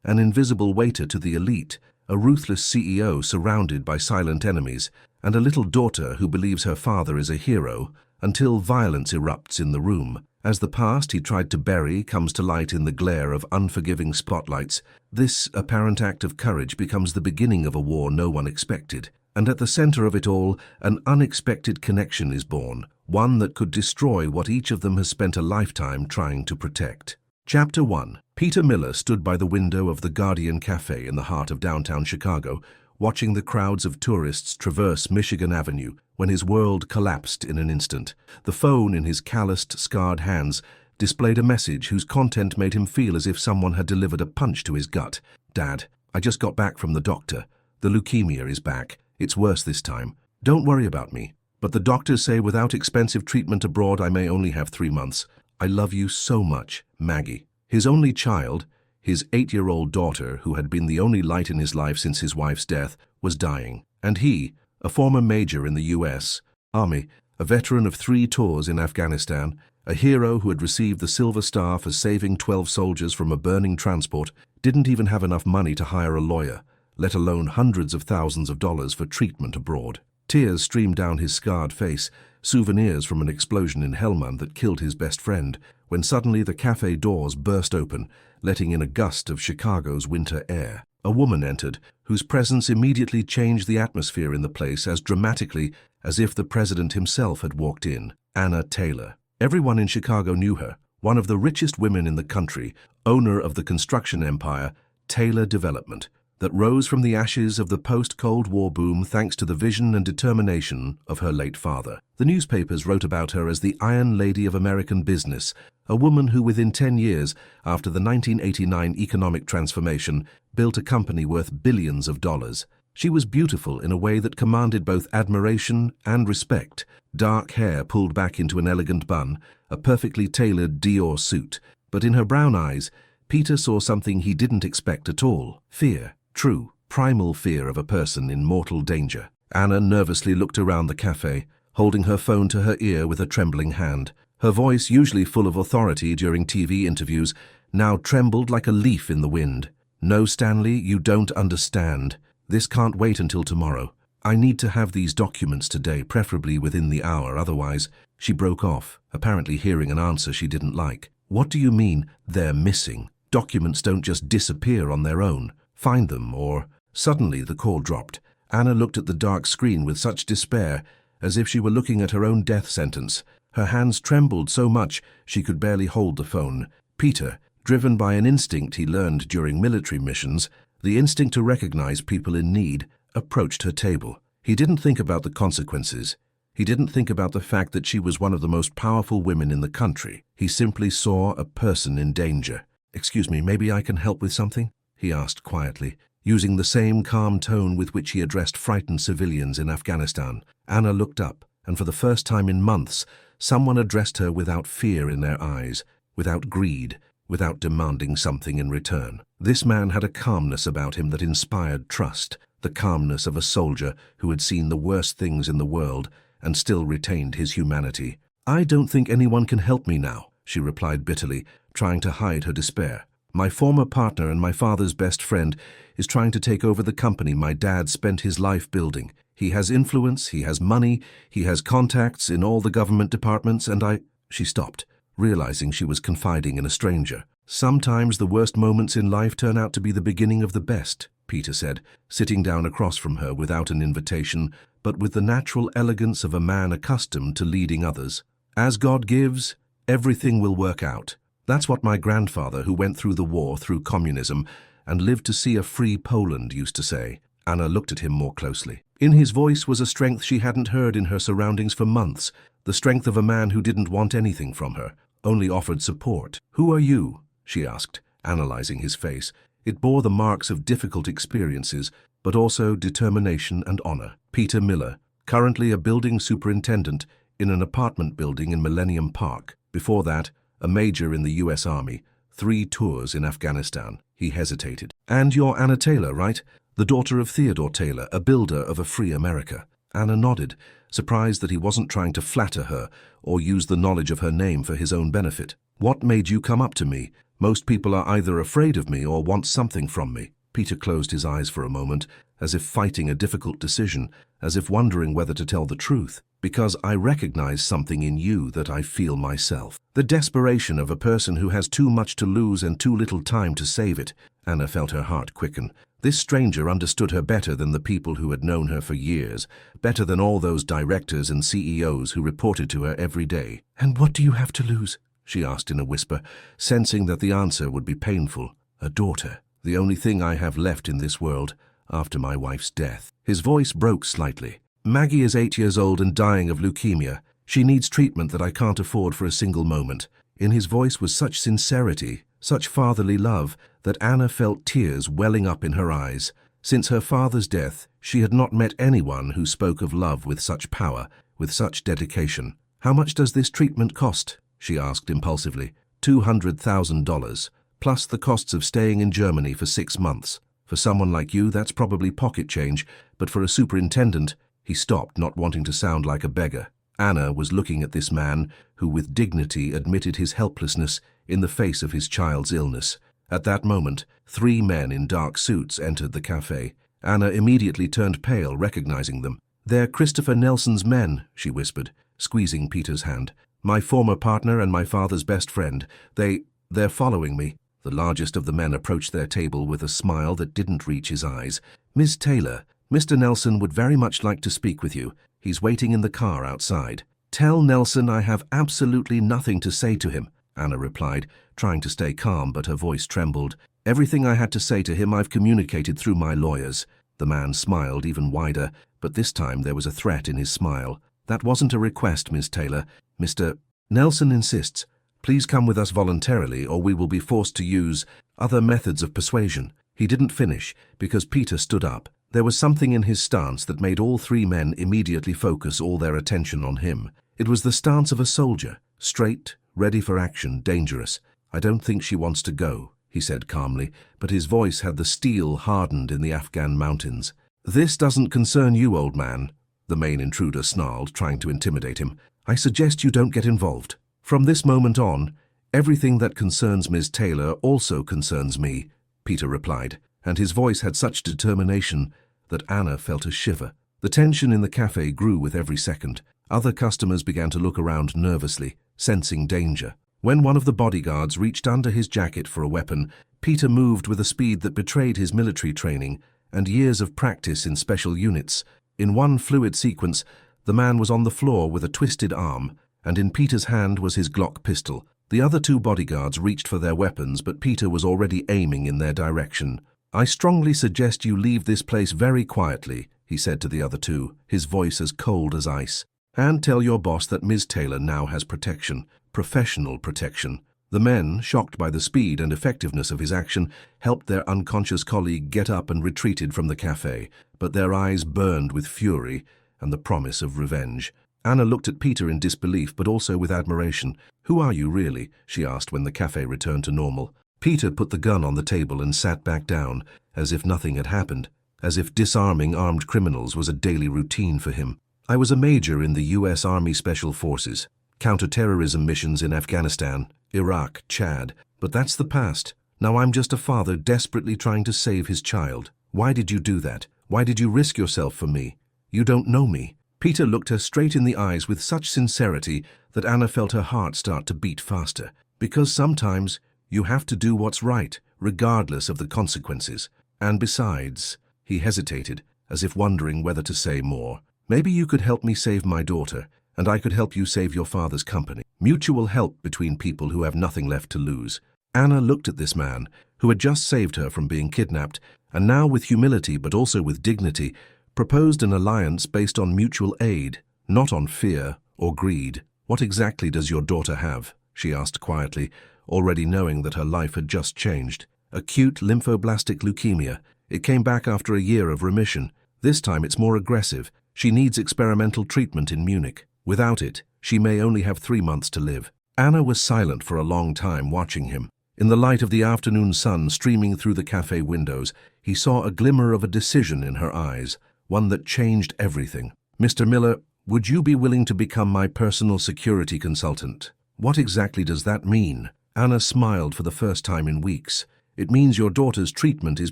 an invisible waiter to the elite, a ruthless CEO surrounded by silent enemies, and a little daughter who believes her father is a hero, until violence erupts in the room. As the past he tried to bury comes to light in the glare of unforgiving spotlights, this apparent act of courage becomes the beginning of a war no one expected. And at the center of it all, an unexpected connection is born, one that could destroy what each of them has spent a lifetime trying to protect. Chapter 1. Peter Miller stood by the window of the Guardian Cafe in the heart of downtown Chicago, watching the crowds of tourists traverse Michigan Avenue when his world collapsed in an instant. The phone in his calloused, scarred hands displayed a message whose content made him feel as if someone had delivered a punch to his gut. "Dad, I just got back from the doctor. The leukemia is back. It's worse this time. Don't worry about me. But the doctors say without expensive treatment abroad I may only have 3 months. I love you so much, Maggie." His only child, his 8-year-old daughter, who had been the only light in his life since his wife's death, was dying. And he, a former major in the U.S. Army, a veteran of 3 tours in Afghanistan, a hero who had received the Silver Star for saving 12 soldiers from a burning transport, didn't even have enough money to hire a lawyer, let alone hundreds of thousands of dollars for treatment abroad. Tears streamed down his scarred face, souvenirs from an explosion in Helmand that killed his best friend, when suddenly the cafe doors burst open, letting in a gust of Chicago's winter air. A woman entered, whose presence immediately changed the atmosphere in the place as dramatically as if the president himself had walked in. Anna Taylor. Everyone in Chicago knew her, one of the richest women in the country, owner of the construction empire, Taylor Development, that rose from the ashes of the post-Cold War boom thanks to the vision and determination of her late father. The newspapers wrote about her as the Iron Lady of American business, a woman who within 10 years after the 1989 economic transformation built a company worth billions of dollars. She was beautiful in a way that commanded both admiration and respect. Dark hair pulled back into an elegant bun, a perfectly tailored Dior suit. But in her brown eyes, Peter saw something he didn't expect at all: fear. True, primal fear of a person in mortal danger. Anna nervously looked around the cafe, holding her phone to her ear with a trembling hand. Her voice, usually full of authority during TV interviews, now trembled like a leaf in the wind. "No, Stanley, you don't understand. This can't wait until tomorrow. I need to have these documents today, preferably within the hour, otherwise..." She broke off, apparently hearing an answer she didn't like. "What do you mean, they're missing? Documents don't just disappear on their own. Find them, or..." Suddenly the call dropped. Anna looked at the dark screen with such despair, as if she were looking at her own death sentence. Her hands trembled so much she could barely hold the phone. Peter, driven by an instinct he learned during military missions, the instinct to recognize people in need, approached her table. He didn't think about the consequences. He didn't think about the fact that she was one of the most powerful women in the country. He simply saw a person in danger. "Excuse me, maybe I can help with something?" he asked quietly, using the same calm tone with which he addressed frightened civilians in Afghanistan. Anna looked up, and for the first time in months, someone addressed her without fear in their eyes, without greed, without demanding something in return. This man had a calmness about him that inspired trust, the calmness of a soldier who had seen the worst things in the world and still retained his humanity. "I don't think anyone can help me now," she replied bitterly, trying to hide her despair. "My former partner and my father's best friend is trying to take over the company my dad spent his life building. He has influence, he has money, he has contacts in all the government departments, and I..." She stopped, realizing she was confiding in a stranger. "Sometimes the worst moments in life turn out to be the beginning of the best," Peter said, sitting down across from her without an invitation, but with the natural elegance of a man accustomed to leading others. "As God gives, everything will work out. That's what my grandfather, who went through the war through communism and lived to see a free Poland, used to say." Anna looked at him more closely. In his voice was a strength she hadn't heard in her surroundings for months, the strength of a man who didn't want anything from her, only offered support. "Who are you?" she asked, analyzing his face. It bore the marks of difficult experiences, but also determination and honor. "Peter Miller, currently a building superintendent in an apartment building in Millennium Park. Before that, a major in the U.S. Army, 3 tours in Afghanistan." He hesitated. "And you're Anna Taylor, right? The daughter of Theodore Taylor, a builder of a free America." Anna nodded, surprised that he wasn't trying to flatter her or use the knowledge of her name for his own benefit. What made you come up to me? Most people are either afraid of me or want something from me. Peter closed his eyes for a moment, as if fighting a difficult decision, as if wondering whether to tell the truth. Because I recognize something in you that I feel myself. The desperation of a person who has too much to lose and too little time to save it. Anna felt her heart quicken. This stranger understood her better than the people who had known her for years, better than all those directors and CEOs who reported to her every day. "And what do you have to lose?" she asked in a whisper, sensing that the answer would be painful. "A daughter. The only thing I have left in this world, after my wife's death." His voice broke slightly. "Maggie is 8 years old and dying of leukemia. She needs treatment that I can't afford for a single moment." In his voice was such sincerity, such fatherly love, that Anna felt tears welling up in her eyes. Since her father's death, she had not met anyone who spoke of love with such power, with such dedication. "How much does this treatment cost?" she asked impulsively. $200,000, plus the costs of staying in Germany for 6 months. For someone like you, that's probably pocket change, but for a superintendent— He stopped, not wanting to sound like a beggar. Anna was looking at this man, who with dignity admitted his helplessness in the face of his child's illness. At that moment, 3 men in dark suits entered the cafe. Anna immediately turned pale, recognizing them. "They're Christopher Nelson's men," she whispered, squeezing Peter's hand. "My former partner and my father's best friend. They're following me." The largest of the men approached their table with a smile that didn't reach his eyes. "Miss Taylor, Mr. Nelson would very much like to speak with you. He's waiting in the car outside." "Tell Nelson I have absolutely nothing to say to him," Anna replied, trying to stay calm, but her voice trembled. "Everything I had to say to him I've communicated through my lawyers." The man smiled even wider, but this time there was a threat in his smile. "That wasn't a request, Miss Taylor. Mr. Nelson insists. Please come with us voluntarily, or we will be forced to use other methods of persuasion." He didn't finish, because Peter stood up. There was something in his stance that made all 3 men immediately focus all their attention on him. It was the stance of a soldier, straight, ready for action, dangerous. "I don't think she wants to go," he said calmly, but his voice had the steel hardened in the Afghan mountains. "This doesn't concern you, old man," the main intruder snarled, trying to intimidate him. "I suggest you don't get involved. From this moment on, everything that concerns Ms. Taylor also concerns me," Peter replied, and his voice had such determination that Anna felt a shiver. The tension in the cafe grew with every second. Other customers began to look around nervously, sensing danger. When one of the bodyguards reached under his jacket for a weapon, Peter moved with a speed that betrayed his military training and years of practice in special units. In one fluid sequence, the man was on the floor with a twisted arm, and in Peter's hand was his Glock pistol. The other 2 bodyguards reached for their weapons, but Peter was already aiming in their direction. "I strongly suggest you leave this place very quietly," he said to the other 2, his voice as cold as ice. "And tell your boss that Ms. Taylor now has protection, professional protection." The men, shocked by the speed and effectiveness of his action, helped their unconscious colleague get up and retreated from the cafe, but their eyes burned with fury and the promise of revenge. Anna looked at Peter in disbelief, but also with admiration. "Who are you, really?" she asked when the cafe returned to normal. Peter put the gun on the table and sat back down, as if nothing had happened, as if disarming armed criminals was a daily routine for him. "I was a major in the U.S. Army Special Forces, counterterrorism missions in Afghanistan, Iraq, Chad, but that's the past. Now I'm just a father desperately trying to save his child. Why did you do that? Why did you risk yourself for me? You don't know me." Peter looked her straight in the eyes with such sincerity that Anna felt her heart start to beat faster. "Because sometimes you have to do what's right, regardless of the consequences. And besides," he hesitated, as if wondering whether to say more, "maybe you could help me save my daughter, and I could help you save your father's company. Mutual help between people who have nothing left to lose." Anna looked at this man, who had just saved her from being kidnapped, and now with humility but also with dignity, proposed an alliance based on mutual aid, not on fear or greed. "What exactly does your daughter have?" she asked quietly, already knowing that her life had just changed. "Acute lymphoblastic leukemia. It came back after a year of remission. This time it's more aggressive. She needs experimental treatment in Munich. Without it, she may only have 3 months to live." Anna was silent for a long time, watching him. In the light of the afternoon sun streaming through the cafe windows, he saw a glimmer of a decision in her eyes, one that changed everything. "Mr. Miller, would you be willing to become my personal security consultant? What exactly does that mean? Anna smiled for the first time in weeks. It means your daughter's treatment is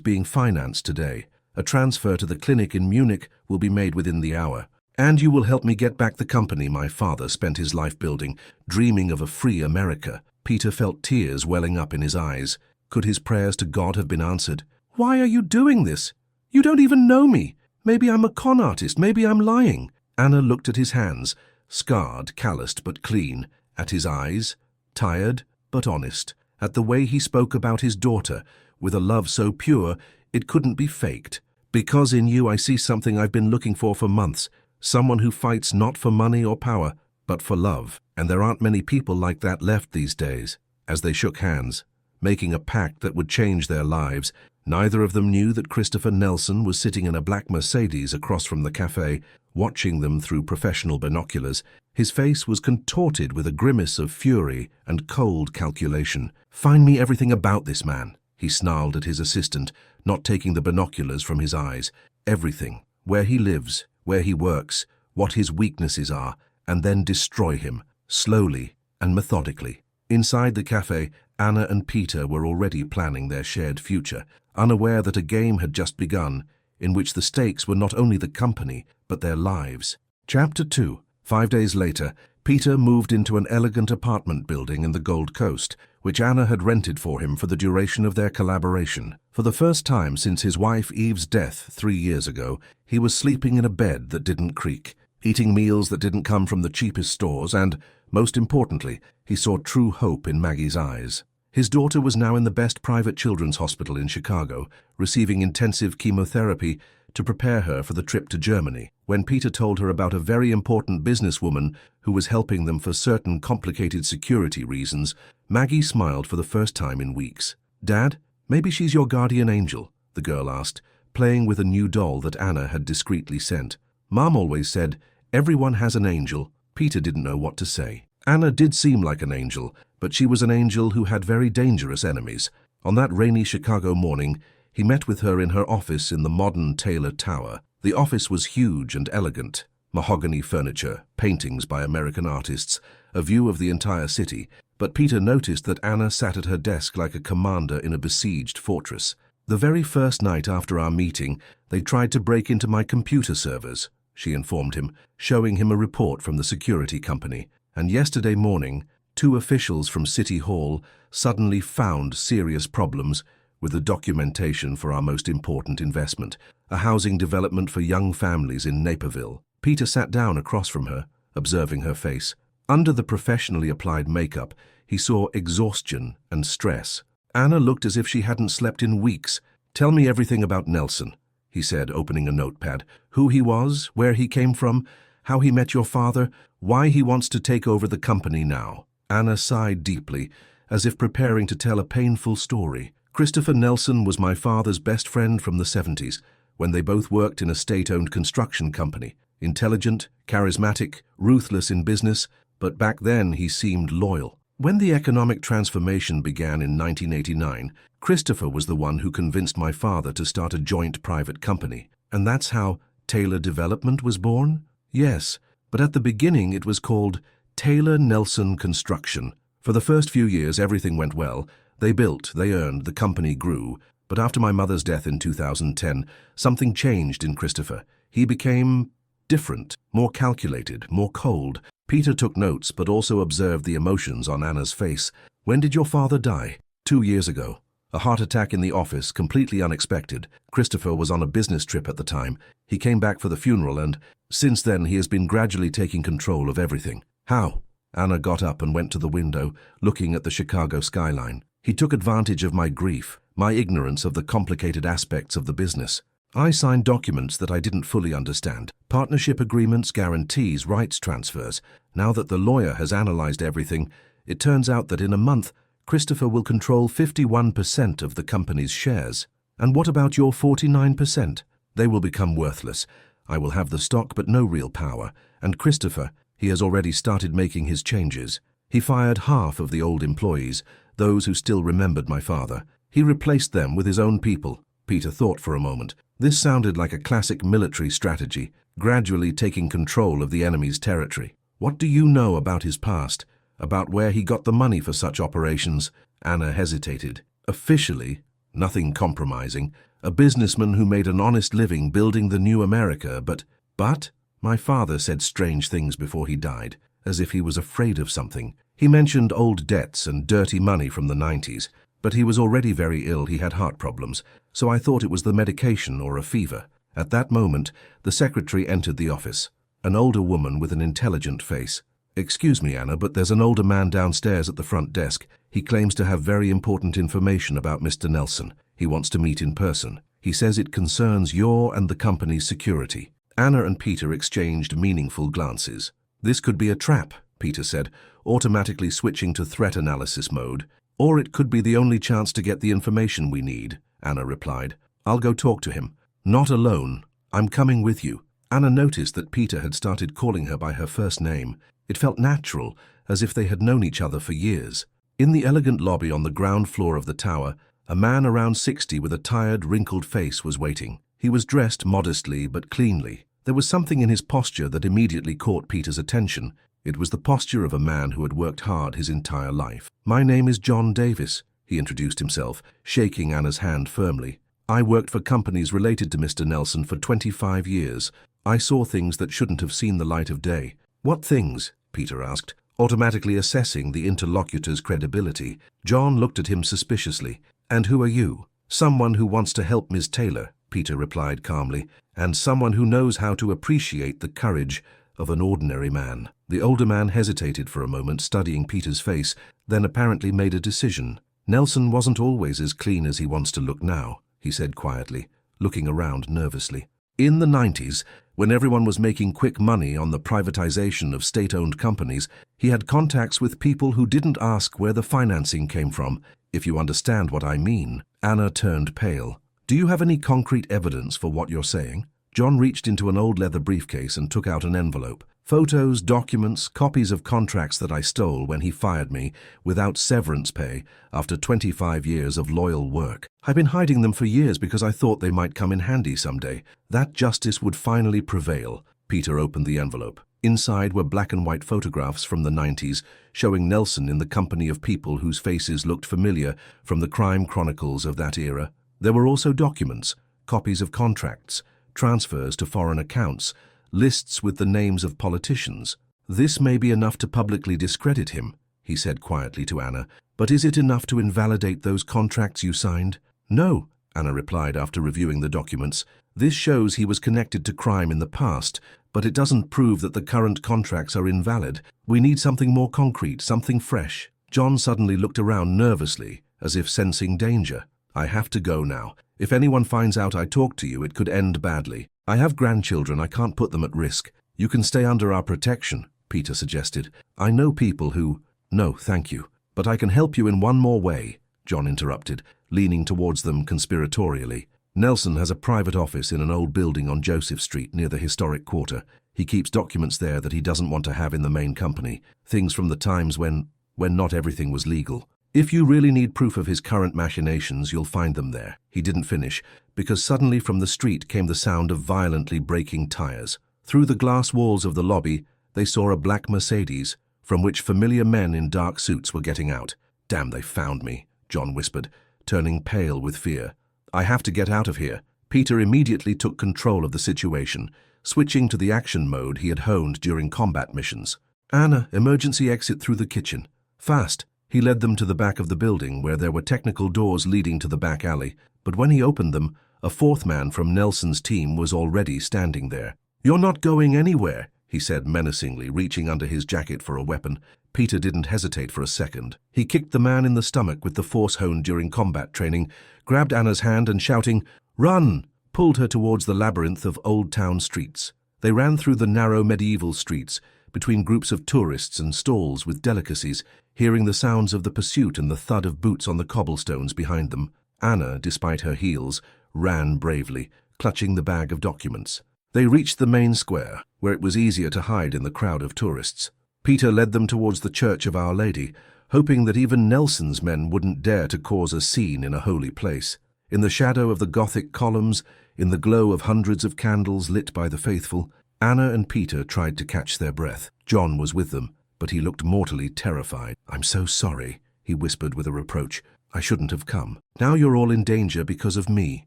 being financed today. A transfer to the clinic in Munich will be made within the hour. And you will help me get back the company my father spent his life building, dreaming of a free America. Peter felt tears welling up in his eyes. Could his prayers to God have been answered? Why are you doing this? You don't even know me. Maybe I'm a con artist, maybe I'm lying. Anna looked at his hands, scarred, calloused but clean, at his eyes, tired but honest, at the way he spoke about his daughter, with a love so pure it couldn't be faked. Because in you I see something I've been looking for months, someone who fights not for money or power, but for love. And there aren't many people like that left these days. As they shook hands, making a pact that would change their lives, neither of them knew that Christopher Nelson was sitting in a black Mercedes across from the cafe, watching them through professional binoculars. His face was contorted with a grimace of fury and cold calculation. "Find me everything about this man," he snarled at his assistant, not taking the binoculars from his eyes. "Everything. Where he lives, where he works, what his weaknesses are, and then destroy him, slowly and methodically." Inside the cafe, Anna and Peter were already planning their shared future, unaware that a game had just begun, in which the stakes were not only the company, but their lives. Chapter 2. 5 days later, Peter moved into an elegant apartment building in the Gold Coast, which Anna had rented for him for the duration of their collaboration. For the first time since his wife Eve's death 3 years ago, he was sleeping in a bed that didn't creak, eating meals that didn't come from the cheapest stores, and, most importantly, he saw true hope in Maggie's eyes. His daughter was now in the best private children's hospital in Chicago, receiving intensive chemotherapy to prepare her for the trip to Germany. When Peter told her about a very important businesswoman who was helping them for certain complicated security reasons, Maggie smiled for the first time in weeks. "Dad, maybe she's your guardian angel," the girl asked, playing with a new doll that Anna had discreetly sent. "Mom always said, everyone has an angel." Peter didn't know what to say. Anna did seem like an angel, but she was an angel who had very dangerous enemies. On that rainy Chicago morning, he met with her in her office in the modern Taylor Tower. The office was huge and elegant. Mahogany furniture, paintings by American artists, a view of the entire city. But Peter noticed that Anna sat at her desk like a commander in a besieged fortress. "The very first night after our meeting, they tried to break into my computer servers," she informed him, showing him a report from the security company. "And yesterday morning, 2 officials from City Hall suddenly found serious problems with the documentation for our most important investment, a housing development for young families in Naperville." Peter sat down across from her, observing her face. Under the professionally applied makeup, he saw exhaustion and stress. Anna looked as if she hadn't slept in weeks. "Tell me everything about Nelson," he said, opening a notepad. "Who he was, where he came from, how he met your father, why he wants to take over the company now." Anna sighed deeply, as if preparing to tell a painful story. "Christopher Nelson was my father's best friend from the 70s, when they both worked in a state-owned construction company. Intelligent, charismatic, ruthless in business, but back then he seemed loyal. When the economic transformation began in 1989, Christopher was the one who convinced my father to start a joint private company. And that's how Taylor Development was born? Yes, but at the beginning it was called Taylor Nelson Construction. For the first few years everything went well. They built, they earned, the company grew. But after my mother's death in 2010, something changed in Christopher. He became different, more calculated, more cold. Peter took notes, but also observed the emotions on Anna's face. "When did your father die?" 2 years ago. A heart attack in the office, completely unexpected. Christopher was on a business trip at the time. He came back for the funeral and, since then, he has been gradually taking control of everything. "How?" Anna got up and went to the window, looking at the Chicago skyline. "He took advantage of my grief, my ignorance of the complicated aspects of the business. I signed documents that I didn't fully understand. Partnership agreements, guarantees, rights transfers. Now that the lawyer has analyzed everything, it turns out that in a month, Christopher will control 51% of the company's shares. And what about your 49%? They will become worthless. I will have the stock but no real power. And Christopher, he has already started making his changes. He fired half of the old employees, those who still remembered my father. He replaced them with his own people." Peter thought for a moment. This sounded like a classic military strategy, gradually taking control of the enemy's territory. "What do you know about his past? About where he got the money for such operations. Anna hesitated. Officially, nothing compromising, a businessman who made an honest living building the new America, but my father said strange things before he died, as if he was afraid of something. He mentioned old debts and dirty money from the 90s, but he was already very ill. He had heart problems, so I thought it was the medication or a fever. At that moment, the secretary entered the office, an older woman with an intelligent face. "Excuse me, Anna, but there's an older man downstairs at the front desk. He claims to have very important information about Mr. Nelson. He wants to meet in person. He says it concerns your and the company's security." Anna and Peter exchanged meaningful glances. "This could be a trap," Peter said, automatically switching to threat analysis mode. "Or it could be the only chance to get the information we need," Anna replied. "I'll go talk to him." "Not alone. I'm coming with you." Anna noticed that Peter had started calling her by her first name. It felt natural, as if they had known each other for years. In the elegant lobby on the ground floor of the tower, a man around 60 with a tired, wrinkled face was waiting. He was dressed modestly but cleanly. There was something in his posture that immediately caught Peter's attention. It was the posture of a man who had worked hard his entire life. "My name is John Davis," he introduced himself, shaking Anna's hand firmly. "I worked for companies related to Mr. Nelson for 25 years. I saw things that shouldn't have seen the light of day." "What things?" Peter asked, automatically assessing the interlocutor's credibility. John looked at him suspiciously. "And who are you?" "Someone who wants to help Miss Taylor," Peter replied calmly, "and someone who knows how to appreciate the courage of an ordinary man." The older man hesitated for a moment, studying Peter's face, then apparently made a decision. "Nelson wasn't always as clean as he wants to look now," he said quietly, looking around nervously. "In the 90s, when everyone was making quick money on the privatization of state-owned companies, he had contacts with people who didn't ask where the financing came from, if you understand what I mean." Anna turned pale. "Do you have any concrete evidence for what you're saying?" John reached into an old leather briefcase and took out an envelope. "Photos, documents, copies of contracts that I stole when he fired me without severance pay after 25 years of loyal work. I've been hiding them for years because I thought they might come in handy someday. That justice would finally prevail." Peter opened the envelope. Inside were black and white photographs from the 90s, showing Nelson in the company of people whose faces looked familiar from the crime chronicles of that era. There were also documents, copies of contracts, transfers to foreign accounts, lists with the names of politicians. "This may be enough to publicly discredit him," he said quietly to Anna, "but is it enough to invalidate those contracts you signed?" "No," Anna replied after reviewing the documents. "This shows he was connected to crime in the past, but it doesn't prove that the current contracts are invalid. We need something more concrete, something fresh." John suddenly looked around nervously, as if sensing danger. "I have to go now. If anyone finds out I talked to you, it could end badly. I have grandchildren, I can't put them at risk." "You can stay under our protection," Peter suggested. "I know people who—" "No, thank you. But I can help you in one more way," John interrupted, leaning towards them conspiratorially. "Nelson has a private office in an old building on Joseph Street near the historic quarter. He keeps documents there that he doesn't want to have in the main company, things from the times when not everything was legal. If you really need proof of his current machinations, you'll find them there." He didn't finish, because suddenly from the street came the sound of violently braking tires. Through the glass walls of the lobby, they saw a black Mercedes, from which familiar men in dark suits were getting out. "Damn, they found me," John whispered, turning pale with fear. "I have to get out of here." Peter immediately took control of the situation, switching to the action mode he had honed during combat missions. "Anna, emergency exit through the kitchen. Fast." He led them to the back of the building, where there were technical doors leading to the back alley, but when he opened them, a fourth man from Nelson's team was already standing there. "You're not going anywhere," he said menacingly, reaching under his jacket for a weapon. Peter didn't hesitate for a second. He kicked the man in the stomach with the force honed during combat training, grabbed Anna's hand and shouting, "Run!" pulled her towards the labyrinth of Old Town streets. They ran through the narrow medieval streets, between groups of tourists and stalls with delicacies, hearing the sounds of the pursuit and the thud of boots on the cobblestones behind them. Anna, despite her heels, ran bravely, clutching the bag of documents. They reached the main square, where it was easier to hide in the crowd of tourists. Peter led them towards the Church of Our Lady, hoping that even Nelson's men wouldn't dare to cause a scene in a holy place. In the shadow of the Gothic columns, in the glow of hundreds of candles lit by the faithful, Anna and Peter tried to catch their breath. John was with them, but he looked mortally terrified. "I'm so sorry," he whispered with a reproach. "I shouldn't have come. Now you're all in danger because of me."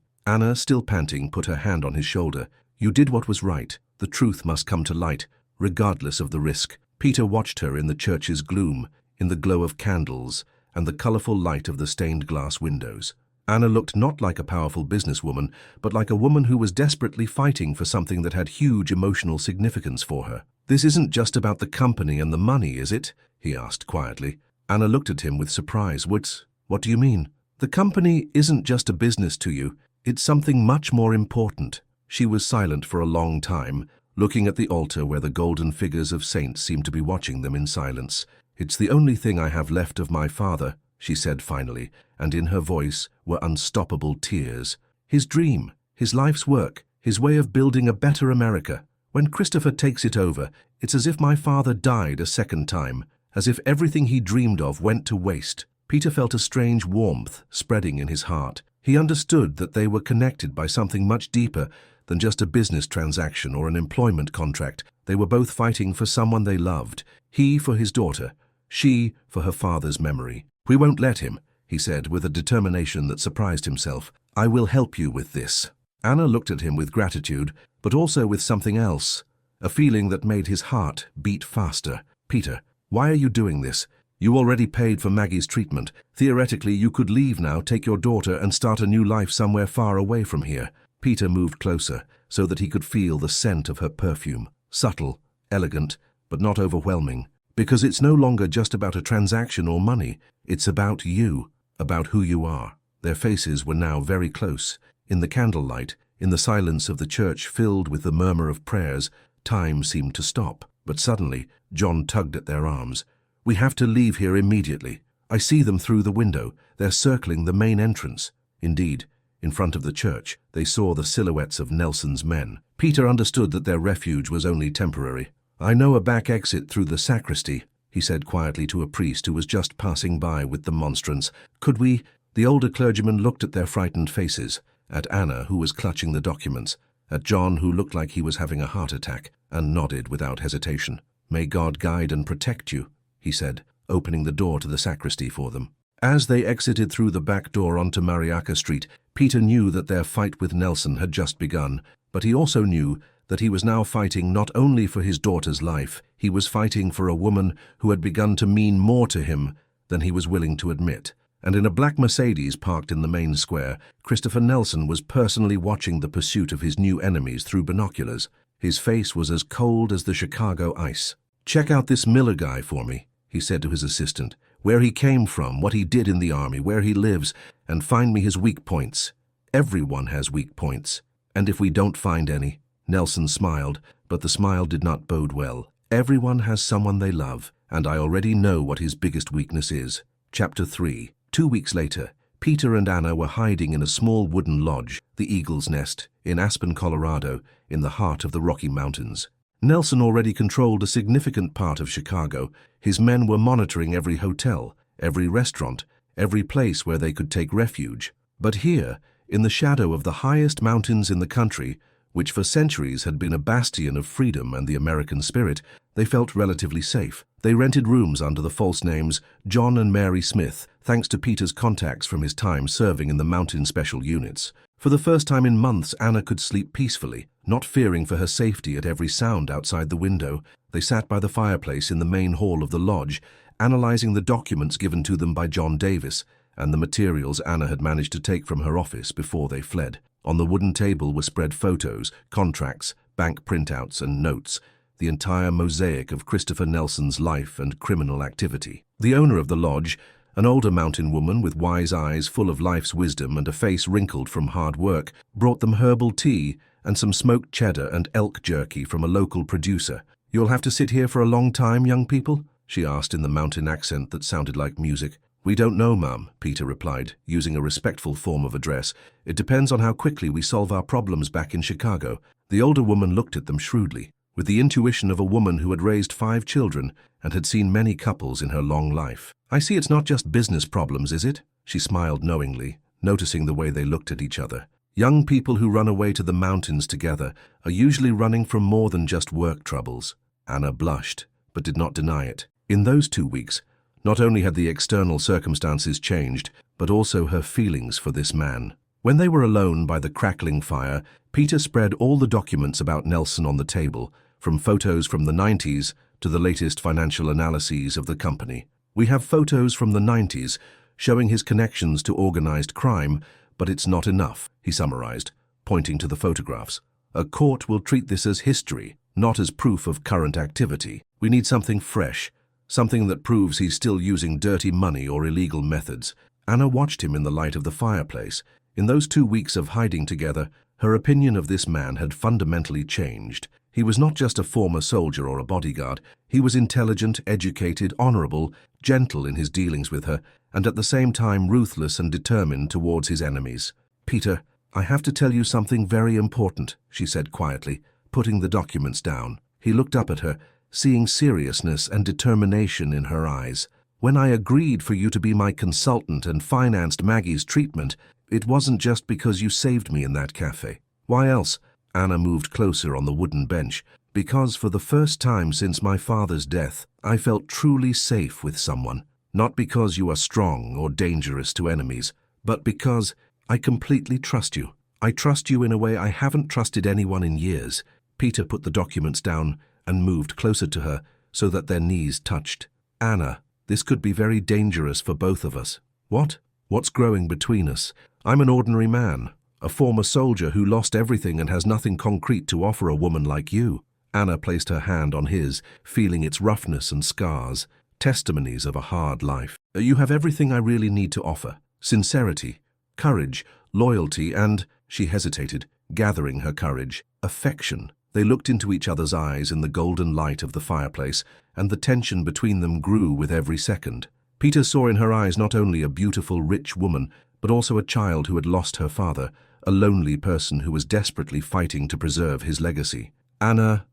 Anna, still panting, put her hand on his shoulder. "You did what was right. The truth must come to light, regardless of the risk." Peter watched her in the church's gloom, in the glow of candles, and the colorful light of the stained glass windows. Anna looked not like a powerful businesswoman, but like a woman who was desperately fighting for something that had huge emotional significance for her. "This isn't just about the company and the money, is it?" he asked quietly. Anna looked at him with surprise. What do you mean?" "The company isn't just a business to you. It's something much more important." She was silent for a long time, looking at the altar where the golden figures of saints seemed to be watching them in silence. "It's the only thing I have left of my father," she said finally, and in her voice were unstoppable tears. "His dream, his life's work, his way of building a better America. When Christopher takes it over, it's as if my father died a second time, as if everything he dreamed of went to waste." Peter felt a strange warmth spreading in his heart. He understood that they were connected by something much deeper than just a business transaction or an employment contract. They were both fighting for someone they loved, he for his daughter, she for her father's memory. "We won't let him," he said with a determination that surprised himself. "I will help you with this." Anna looked at him with gratitude, but also with something else, a feeling that made his heart beat faster. "Peter, why are you doing this? You already paid for Maggie's treatment. Theoretically, you could leave now, take your daughter, and start a new life somewhere far away from here." Peter moved closer so that he could feel the scent of her perfume. Subtle, elegant, but not overwhelming. "Because it's no longer just about a transaction or money. It's about you, about who you are." Their faces were now very close. In the candlelight, in the silence of the church filled with the murmur of prayers, time seemed to stop. But suddenly, John tugged at their arms. "We have to leave here immediately. I see them through the window. They're circling the main entrance." Indeed, in front of the church, they saw the silhouettes of Nelson's men. Peter understood that their refuge was only temporary. "I know a back exit through the sacristy," he said quietly to a priest who was just passing by with the monstrance. "Could we—" The older clergyman looked at their frightened faces, at Anna, who was clutching the documents, at John, who looked like he was having a heart attack, and nodded without hesitation. "May God guide and protect you," he said, opening the door to the sacristy for them. As they exited through the back door onto Mariacca Street, Peter knew that their fight with Nelson had just begun, but he also knew that he was now fighting not only for his daughter's life, he was fighting for a woman who had begun to mean more to him than he was willing to admit. And in a black Mercedes parked in the main square, Christopher Nelson was personally watching the pursuit of his new enemies through binoculars. His face was as cold as the Chicago ice. "Check out this Miller guy for me," he said to his assistant. "Where he came from, what he did in the army, where he lives, and find me his weak points. Everyone has weak points. And if we don't find any—" Nelson smiled, but the smile did not bode well. "Everyone has someone they love, and I already know what his biggest weakness is." Chapter 3. 2 weeks later, Peter and Anna were hiding in a small wooden lodge, the Eagle's Nest, in Aspen, Colorado, in the heart of the Rocky Mountains. Nelson already controlled a significant part of Chicago. His men were monitoring every hotel, every restaurant, every place where they could take refuge. But here, in the shadow of the highest mountains in the country, which for centuries had been a bastion of freedom and the American spirit, they felt relatively safe. They rented rooms under the false names John and Mary Smith, thanks to Peter's contacts from his time serving in the mountain special units. For the first time in months, Anna could sleep peacefully, not fearing for her safety at every sound outside the window. They sat by the fireplace in the main hall of the lodge, analyzing the documents given to them by John Davis and the materials Anna had managed to take from her office before they fled. On the wooden table were spread photos, contracts, bank printouts, and notes, the entire mosaic of Christopher Nelson's life and criminal activity. The owner of the lodge, an older mountain woman with wise eyes full of life's wisdom and a face wrinkled from hard work, brought them herbal tea and some smoked cheddar and elk jerky from a local producer. "You'll have to sit here for a long time, young people?" she asked in the mountain accent that sounded like music. "We don't know, ma'am," Peter replied, using a respectful form of address. "It depends on how quickly we solve our problems back in Chicago." The older woman looked at them shrewdly, with the intuition of a woman who had raised 5 children and had seen many couples in her long life. "I see it's not just business problems, is it?" She smiled knowingly, noticing the way they looked at each other. "Young people who run away to the mountains together are usually running from more than just work troubles." Anna blushed, but did not deny it. In those 2 weeks, not only had the external circumstances changed, but also her feelings for this man. When they were alone by the crackling fire, Peter spread all the documents about Nelson on the table, from photos from the 90s to the latest financial analyses of the company. We have photos from the 90s showing his connections to organized crime, but it's not enough, he summarized, pointing to the photographs. A court will treat this as history, not as proof of current activity. We need something fresh, something that proves he's still using dirty money or illegal methods. Anna watched him in the light of the fireplace. In those 2 weeks of hiding together, her opinion of this man had fundamentally changed. He was not just a former soldier or a bodyguard. He was intelligent, educated, honorable, gentle in his dealings with her, and at the same time ruthless and determined towards his enemies. "Peter, I have to tell you something very important," she said quietly, putting the documents down. He looked up at her, seeing seriousness and determination in her eyes. "When I agreed for you to be my consultant and financed Maggie's treatment, it wasn't just because you saved me in that cafe." "Why else?" Anna moved closer on the wooden bench. "Because for the first time since my father's death, I felt truly safe with someone. Not because you are strong or dangerous to enemies, but because I completely trust you. I trust you in a way I haven't trusted anyone in years." Peter put the documents down and moved closer to her so that their knees touched. "Anna, this could be very dangerous for both of us." "What? What's growing between us? I'm an ordinary man, a former soldier who lost everything and has nothing concrete to offer a woman like you." Anna placed her hand on his, feeling its roughness and scars, testimonies of a hard life. "You have everything I really need to offer. Sincerity, courage, loyalty, and," she hesitated, gathering her courage, "affection." They looked into each other's eyes in the golden light of the fireplace, and the tension between them grew with every second. Peter saw in her eyes not only a beautiful, rich woman, but also a child who had lost her father, a lonely person who was desperately fighting to preserve his legacy. "Anna,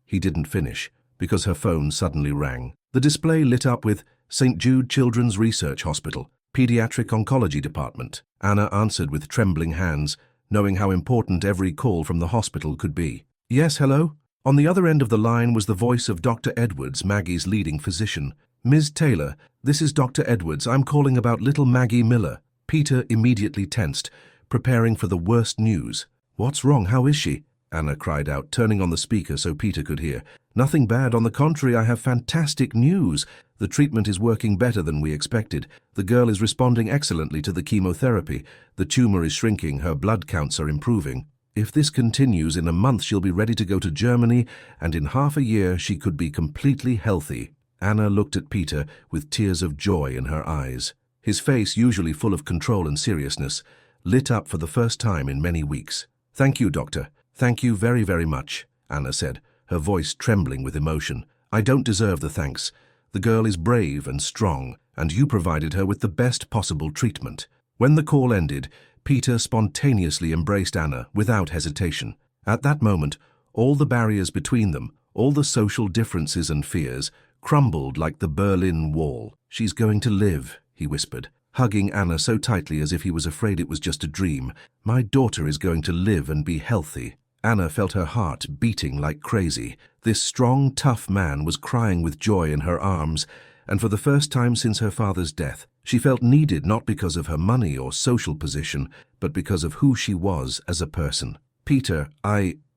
he didn't finish, because her phone suddenly rang. The display lit up with St. Jude Children's Research Hospital, Pediatric Oncology Department. Anna answered with trembling hands, knowing how important every call from the hospital could be. "Yes, hello?" On the other end of the line was the voice of Dr. Edwards, Maggie's leading physician. "Ms. Taylor, this is Dr. Edwards. I'm calling about little Maggie Miller." Peter immediately tensed, preparing for the worst news. "What's wrong? How is she?" Anna cried out, turning on the speaker so Peter could hear. "Nothing bad. On the contrary, I have fantastic news. The treatment is working better than we expected. The girl is responding excellently to the chemotherapy. The tumor is shrinking. Her blood counts are improving. If this continues, in a month she'll be ready to go to Germany, and in half a year she could be completely healthy." Anna looked at Peter with tears of joy in her eyes. His face, usually full of control and seriousness, lit up for the first time in many weeks. "Thank you, Doctor. Thank you very, very much," Anna said, her voice trembling with emotion. "I don't deserve the thanks. The girl is brave and strong, and you provided her with the best possible treatment." When the call ended, Peter spontaneously embraced Anna without hesitation. At that moment, all the barriers between them, all the social differences and fears, crumbled like the Berlin Wall. "She's going to live," he whispered, hugging Anna so tightly as if he was afraid it was just a dream. "My daughter is going to live and be healthy." Anna felt her heart beating like crazy. This strong, tough man was crying with joy in her arms, and for the first time since her father's death, she felt needed not because of her money or social position, but because of who she was as a person. "Peter,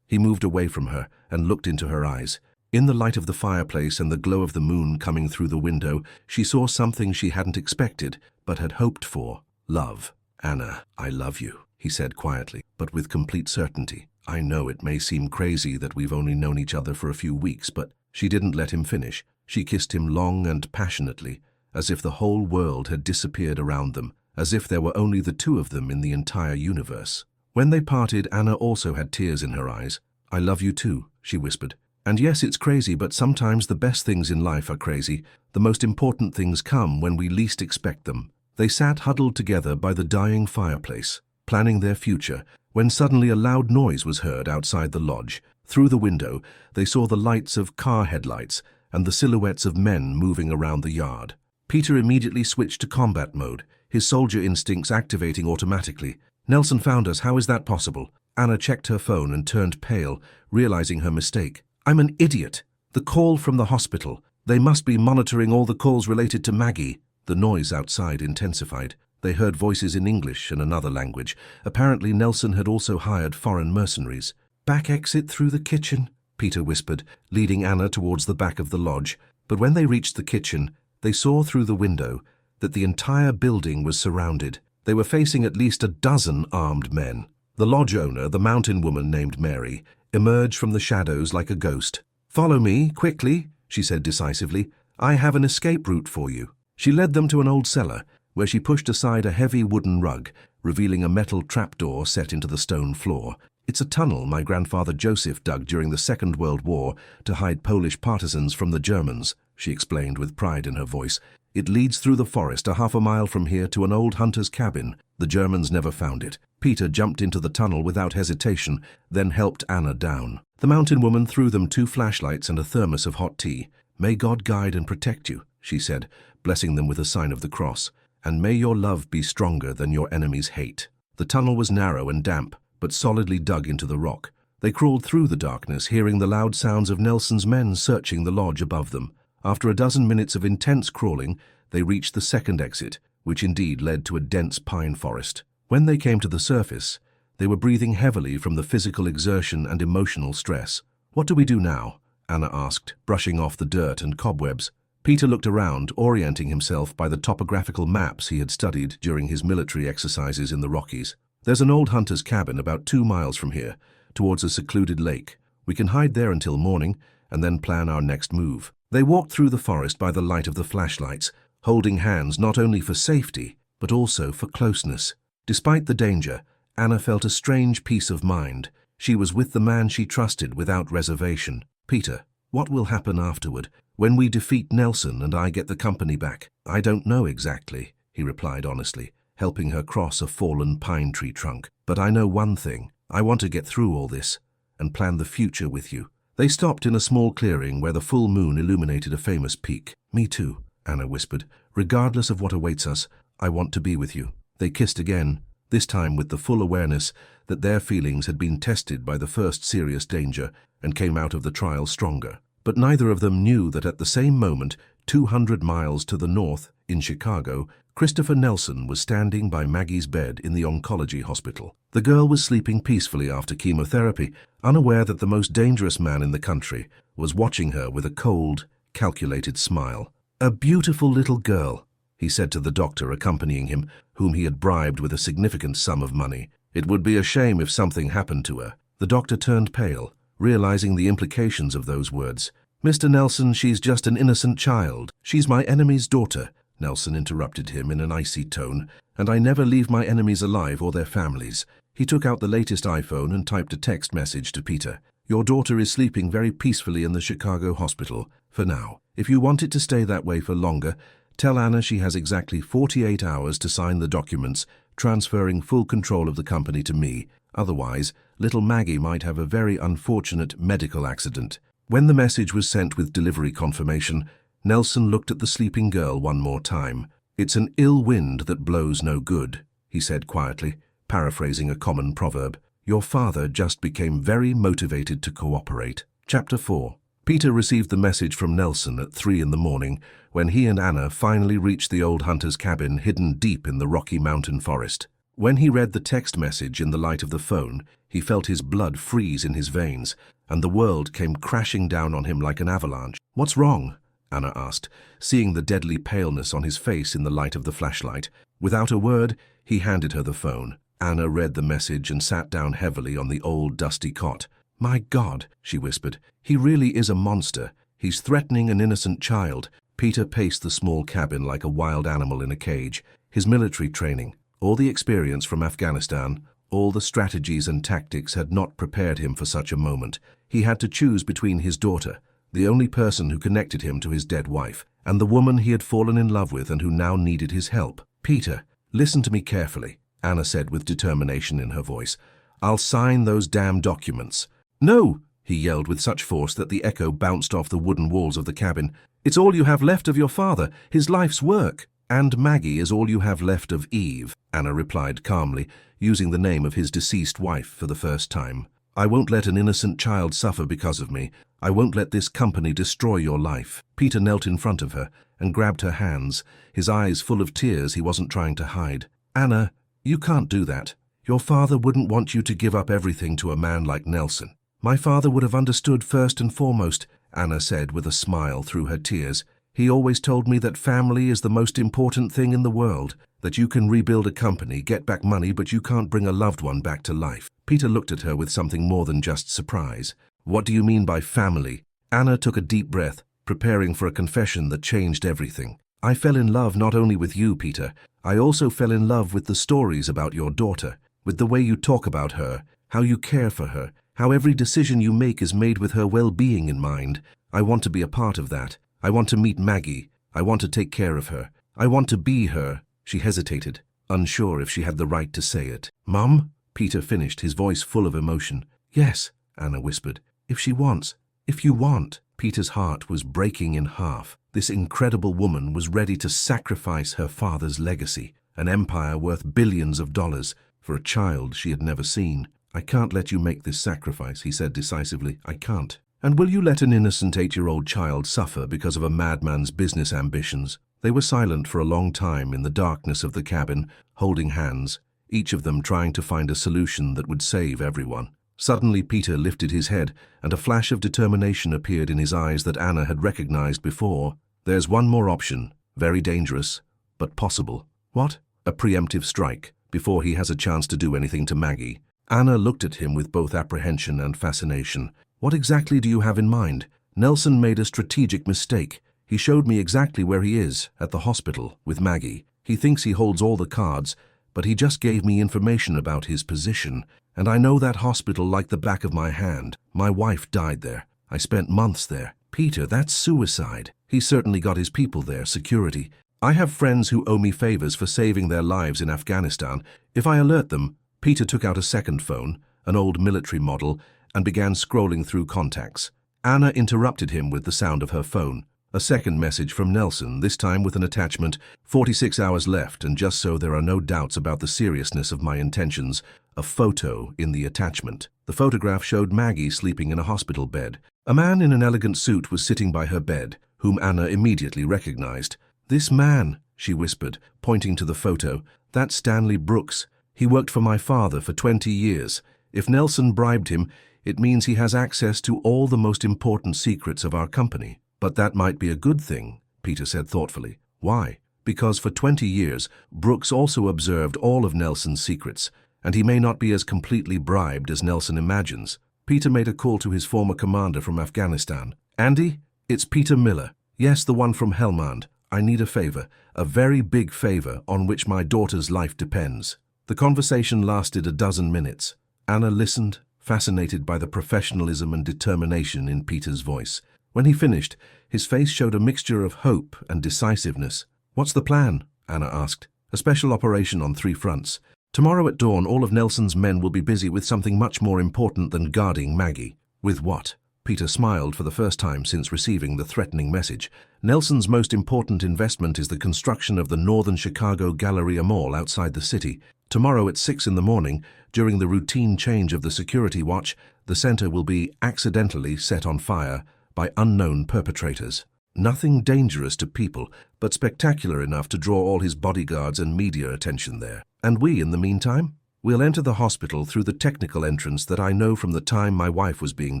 He moved away from her and looked into her eyes. In the light of the fireplace and the glow of the moon coming through the window, she saw something she hadn't expected, but had hoped for: love. "Anna, I love you," he said quietly, but with complete certainty. "I know it may seem crazy that we've only known each other for a few weeks, but..." She didn't let him finish. She kissed him long and passionately, as if the whole world had disappeared around them, as if there were only the two of them in the entire universe. When they parted, Anna also had tears in her eyes. "I love you too," she whispered. "And yes, it's crazy, but sometimes the best things in life are crazy. The most important things come when we least expect them." They sat huddled together by the dying fireplace, planning their future, when suddenly a loud noise was heard outside the lodge. Through the window, they saw the lights of car headlights and the silhouettes of men moving around the yard. Peter immediately switched to combat mode, his soldier instincts activating automatically. "Nelson found us. How is that possible?" Anna checked her phone and turned pale, realizing her mistake. "I'm an idiot. The call from the hospital. They must be monitoring all the calls related to Maggie. The noise outside intensified. They heard voices in English and another language. Apparently Nelson had also hired foreign mercenaries. "Back exit through the kitchen," Peter whispered, leading Anna towards the back of the lodge. But when they reached the kitchen, they saw through the window that the entire building was surrounded. They were facing at least a dozen armed men. The lodge owner, the mountain woman named Mary, emerged from the shadows like a ghost. "Follow me, quickly," she said decisively. "I have an escape route for you." She led them to an old cellar, where she pushed aside a heavy wooden rug, revealing a metal trapdoor set into the stone floor. "It's a tunnel my grandfather Joseph dug during the Second World War to hide Polish partisans from the Germans," she explained with pride in her voice. "It leads through the forest a half a mile from here to an old hunter's cabin. The Germans never found it." Peter jumped into the tunnel without hesitation, then helped Anna down. The mountain woman threw them 2 flashlights and a thermos of hot tea. "May God guide and protect you," she said, blessing them with a sign of the cross. "And may your love be stronger than your enemy's hate." The tunnel was narrow and damp, but solidly dug into the rock. They crawled through the darkness, hearing the loud sounds of Nelson's men searching the lodge above them. After a dozen minutes of intense crawling, they reached the second exit, which indeed led to a dense pine forest. When they came to the surface, they were breathing heavily from the physical exertion and emotional stress. "What do we do now?" Anna asked, brushing off the dirt and cobwebs. Peter looked around, orienting himself by the topographical maps he had studied during his military exercises in the Rockies. "There's an old hunter's cabin about 2 miles from here, towards a secluded lake. We can hide there until morning, and then plan our next move." They walked through the forest by the light of the flashlights, holding hands not only for safety, but also for closeness. Despite the danger, Anna felt a strange peace of mind. She was with the man she trusted without reservation. "Peter, what will happen afterward, when we defeat Nelson and I get the company back?" "I don't know exactly," he replied honestly, helping her cross a fallen pine tree trunk. "But I know one thing. I want to get through all this and plan the future with you." They stopped in a small clearing where the full moon illuminated a famous peak. "Me too," Anna whispered. "Regardless of what awaits us, I want to be with you." They kissed again, this time with the full awareness that their feelings had been tested by the first serious danger and came out of the trial stronger. But neither of them knew that at the same moment, 200 miles to the north, in Chicago, Christopher Nelson was standing by Maggie's bed in the oncology hospital. The girl was sleeping peacefully after chemotherapy, unaware that the most dangerous man in the country was watching her with a cold, calculated smile. "A beautiful little girl," he said to the doctor accompanying him, whom he had bribed with a significant sum of money. "It would be a shame if something happened to her." The doctor turned pale, realizing the implications of those words. "Mr. Nelson, she's just an innocent child." "She's my enemy's daughter," Nelson interrupted him in an icy tone, "and I never leave my enemies alive or their families." He took out the latest iPhone and typed a text message to Peter. "Your daughter is sleeping very peacefully in the Chicago hospital, for now. If you want it to stay that way for longer, tell Anna she has exactly 48 hours to sign the documents, transferring full control of the company to me. Otherwise, little Maggie might have a very unfortunate medical accident." When the message was sent with delivery confirmation, Nelson looked at the sleeping girl one more time. "It's an ill wind that blows no good," he said quietly, paraphrasing a common proverb. "Your father just became very motivated to cooperate." Chapter 4. Peter received the message from Nelson at 3 in the morning, when he and Anna finally reached the old hunter's cabin hidden deep in the Rocky Mountain forest. When he read the text message in the light of the phone, he felt his blood freeze in his veins, and the world came crashing down on him like an avalanche. "What's wrong?" Anna asked, seeing the deadly paleness on his face in the light of the flashlight. Without a word, he handed her the phone. Anna read the message and sat down heavily on the old dusty cot. "My God," she whispered, "he really is a monster. He's threatening an innocent child." Peter paced the small cabin like a wild animal in a cage. His military training, all the experience from Afghanistan, all the strategies and tactics had not prepared him for such a moment. He had to choose between his daughter, the only person who connected him to his dead wife, and the woman he had fallen in love with and who now needed his help. "Peter, listen to me carefully," Anna said with determination in her voice. "I'll sign those damn documents." "No!" he yelled with such force that the echo bounced off the wooden walls of the cabin. "It's all you have left of your father, his life's work." "And Maggie is all you have left of Eve," Anna replied calmly, using the name of his deceased wife for the first time. I won't let an innocent child suffer because of me. I won't let this company destroy your life. Peter knelt in front of her and grabbed her hands, his eyes full of tears he wasn't trying to hide. Anna, you can't do that. Your father wouldn't want you to give up everything to a man like Nelson. My father would have understood first and foremost, Anna said with a smile through her tears. He always told me that family is the most important thing in the world, that you can rebuild a company, get back money, but you can't bring a loved one back to life. Peter looked at her with something more than just surprise. What do you mean by family? Anna took a deep breath, preparing for a confession that changed everything. I fell in love not only with you, Peter. I also fell in love with the stories about your daughter, with the way you talk about her, how you care for her, how every decision you make is made with her well-being in mind. I want to be a part of that. I want to meet Maggie. I want to take care of her. I want to be her. She hesitated, unsure if she had the right to say it. Mum? Peter finished, his voice full of emotion. Yes, Anna whispered. If she wants. If you want. Peter's heart was breaking in half. This incredible woman was ready to sacrifice her father's legacy, an empire worth billions of dollars, for a child she had never seen. I can't let you make this sacrifice, he said decisively. I can't. And will you let an innocent 8-year-old child suffer because of a madman's business ambitions? They were silent for a long time in the darkness of the cabin, holding hands, each of them trying to find a solution that would save everyone. Suddenly Peter lifted his head, and a flash of determination appeared in his eyes that Anna had recognized before. There's one more option, very dangerous, but possible. What? A preemptive strike, before he has a chance to do anything to Maggie. Anna looked at him with both apprehension and fascination. What exactly do you have in mind? Nelson made a strategic mistake. He showed me exactly where he is, at the hospital, with Maggie. He thinks he holds all the cards, but he just gave me information about his position, and I know that hospital like the back of my hand. My wife died there. I spent months there. Peter, that's suicide. He certainly got his people there, security. I have friends who owe me favors for saving their lives in Afghanistan. If I alert them. Peter took out a second phone, an old military model, and began scrolling through contacts. Anna interrupted him with the sound of her phone. A second message from Nelson, this time with an attachment. 46 hours left, and just so there are no doubts about the seriousness of my intentions, a photo in the attachment. The photograph showed Maggie sleeping in a hospital bed. A man in an elegant suit was sitting by her bed, whom Anna immediately recognized. This man, she whispered, pointing to the photo, that's Stanley Brooks. He worked for my father for 20 years. If Nelson bribed him, it means he has access to all the most important secrets of our company. But that might be a good thing, Peter said thoughtfully. Why? Because for 20 years, Brooks also observed all of Nelson's secrets, and he may not be as completely bribed as Nelson imagines. Peter made a call to his former commander from Afghanistan. Andy, it's Peter Miller. Yes, the one from Helmand. I need a favor, a very big favor on which my daughter's life depends. The conversation lasted a dozen minutes. Anna listened, fascinated by the professionalism and determination in Peter's voice. When he finished, his face showed a mixture of hope and decisiveness. What's the plan? Anna asked. A special operation on 3 fronts. Tomorrow at dawn, all of Nelson's men will be busy with something much more important than guarding Maggie. With what? Peter smiled for the first time since receiving the threatening message. Nelson's most important investment is the construction of the Northern Chicago Galleria Mall outside the city. Tomorrow at 6 in the morning, during the routine change of the security watch, the center will be accidentally set on fire by unknown perpetrators. Nothing dangerous to people, but spectacular enough to draw all his bodyguards and media attention there. And we, in the meantime? We'll enter the hospital through the technical entrance that I know from the time my wife was being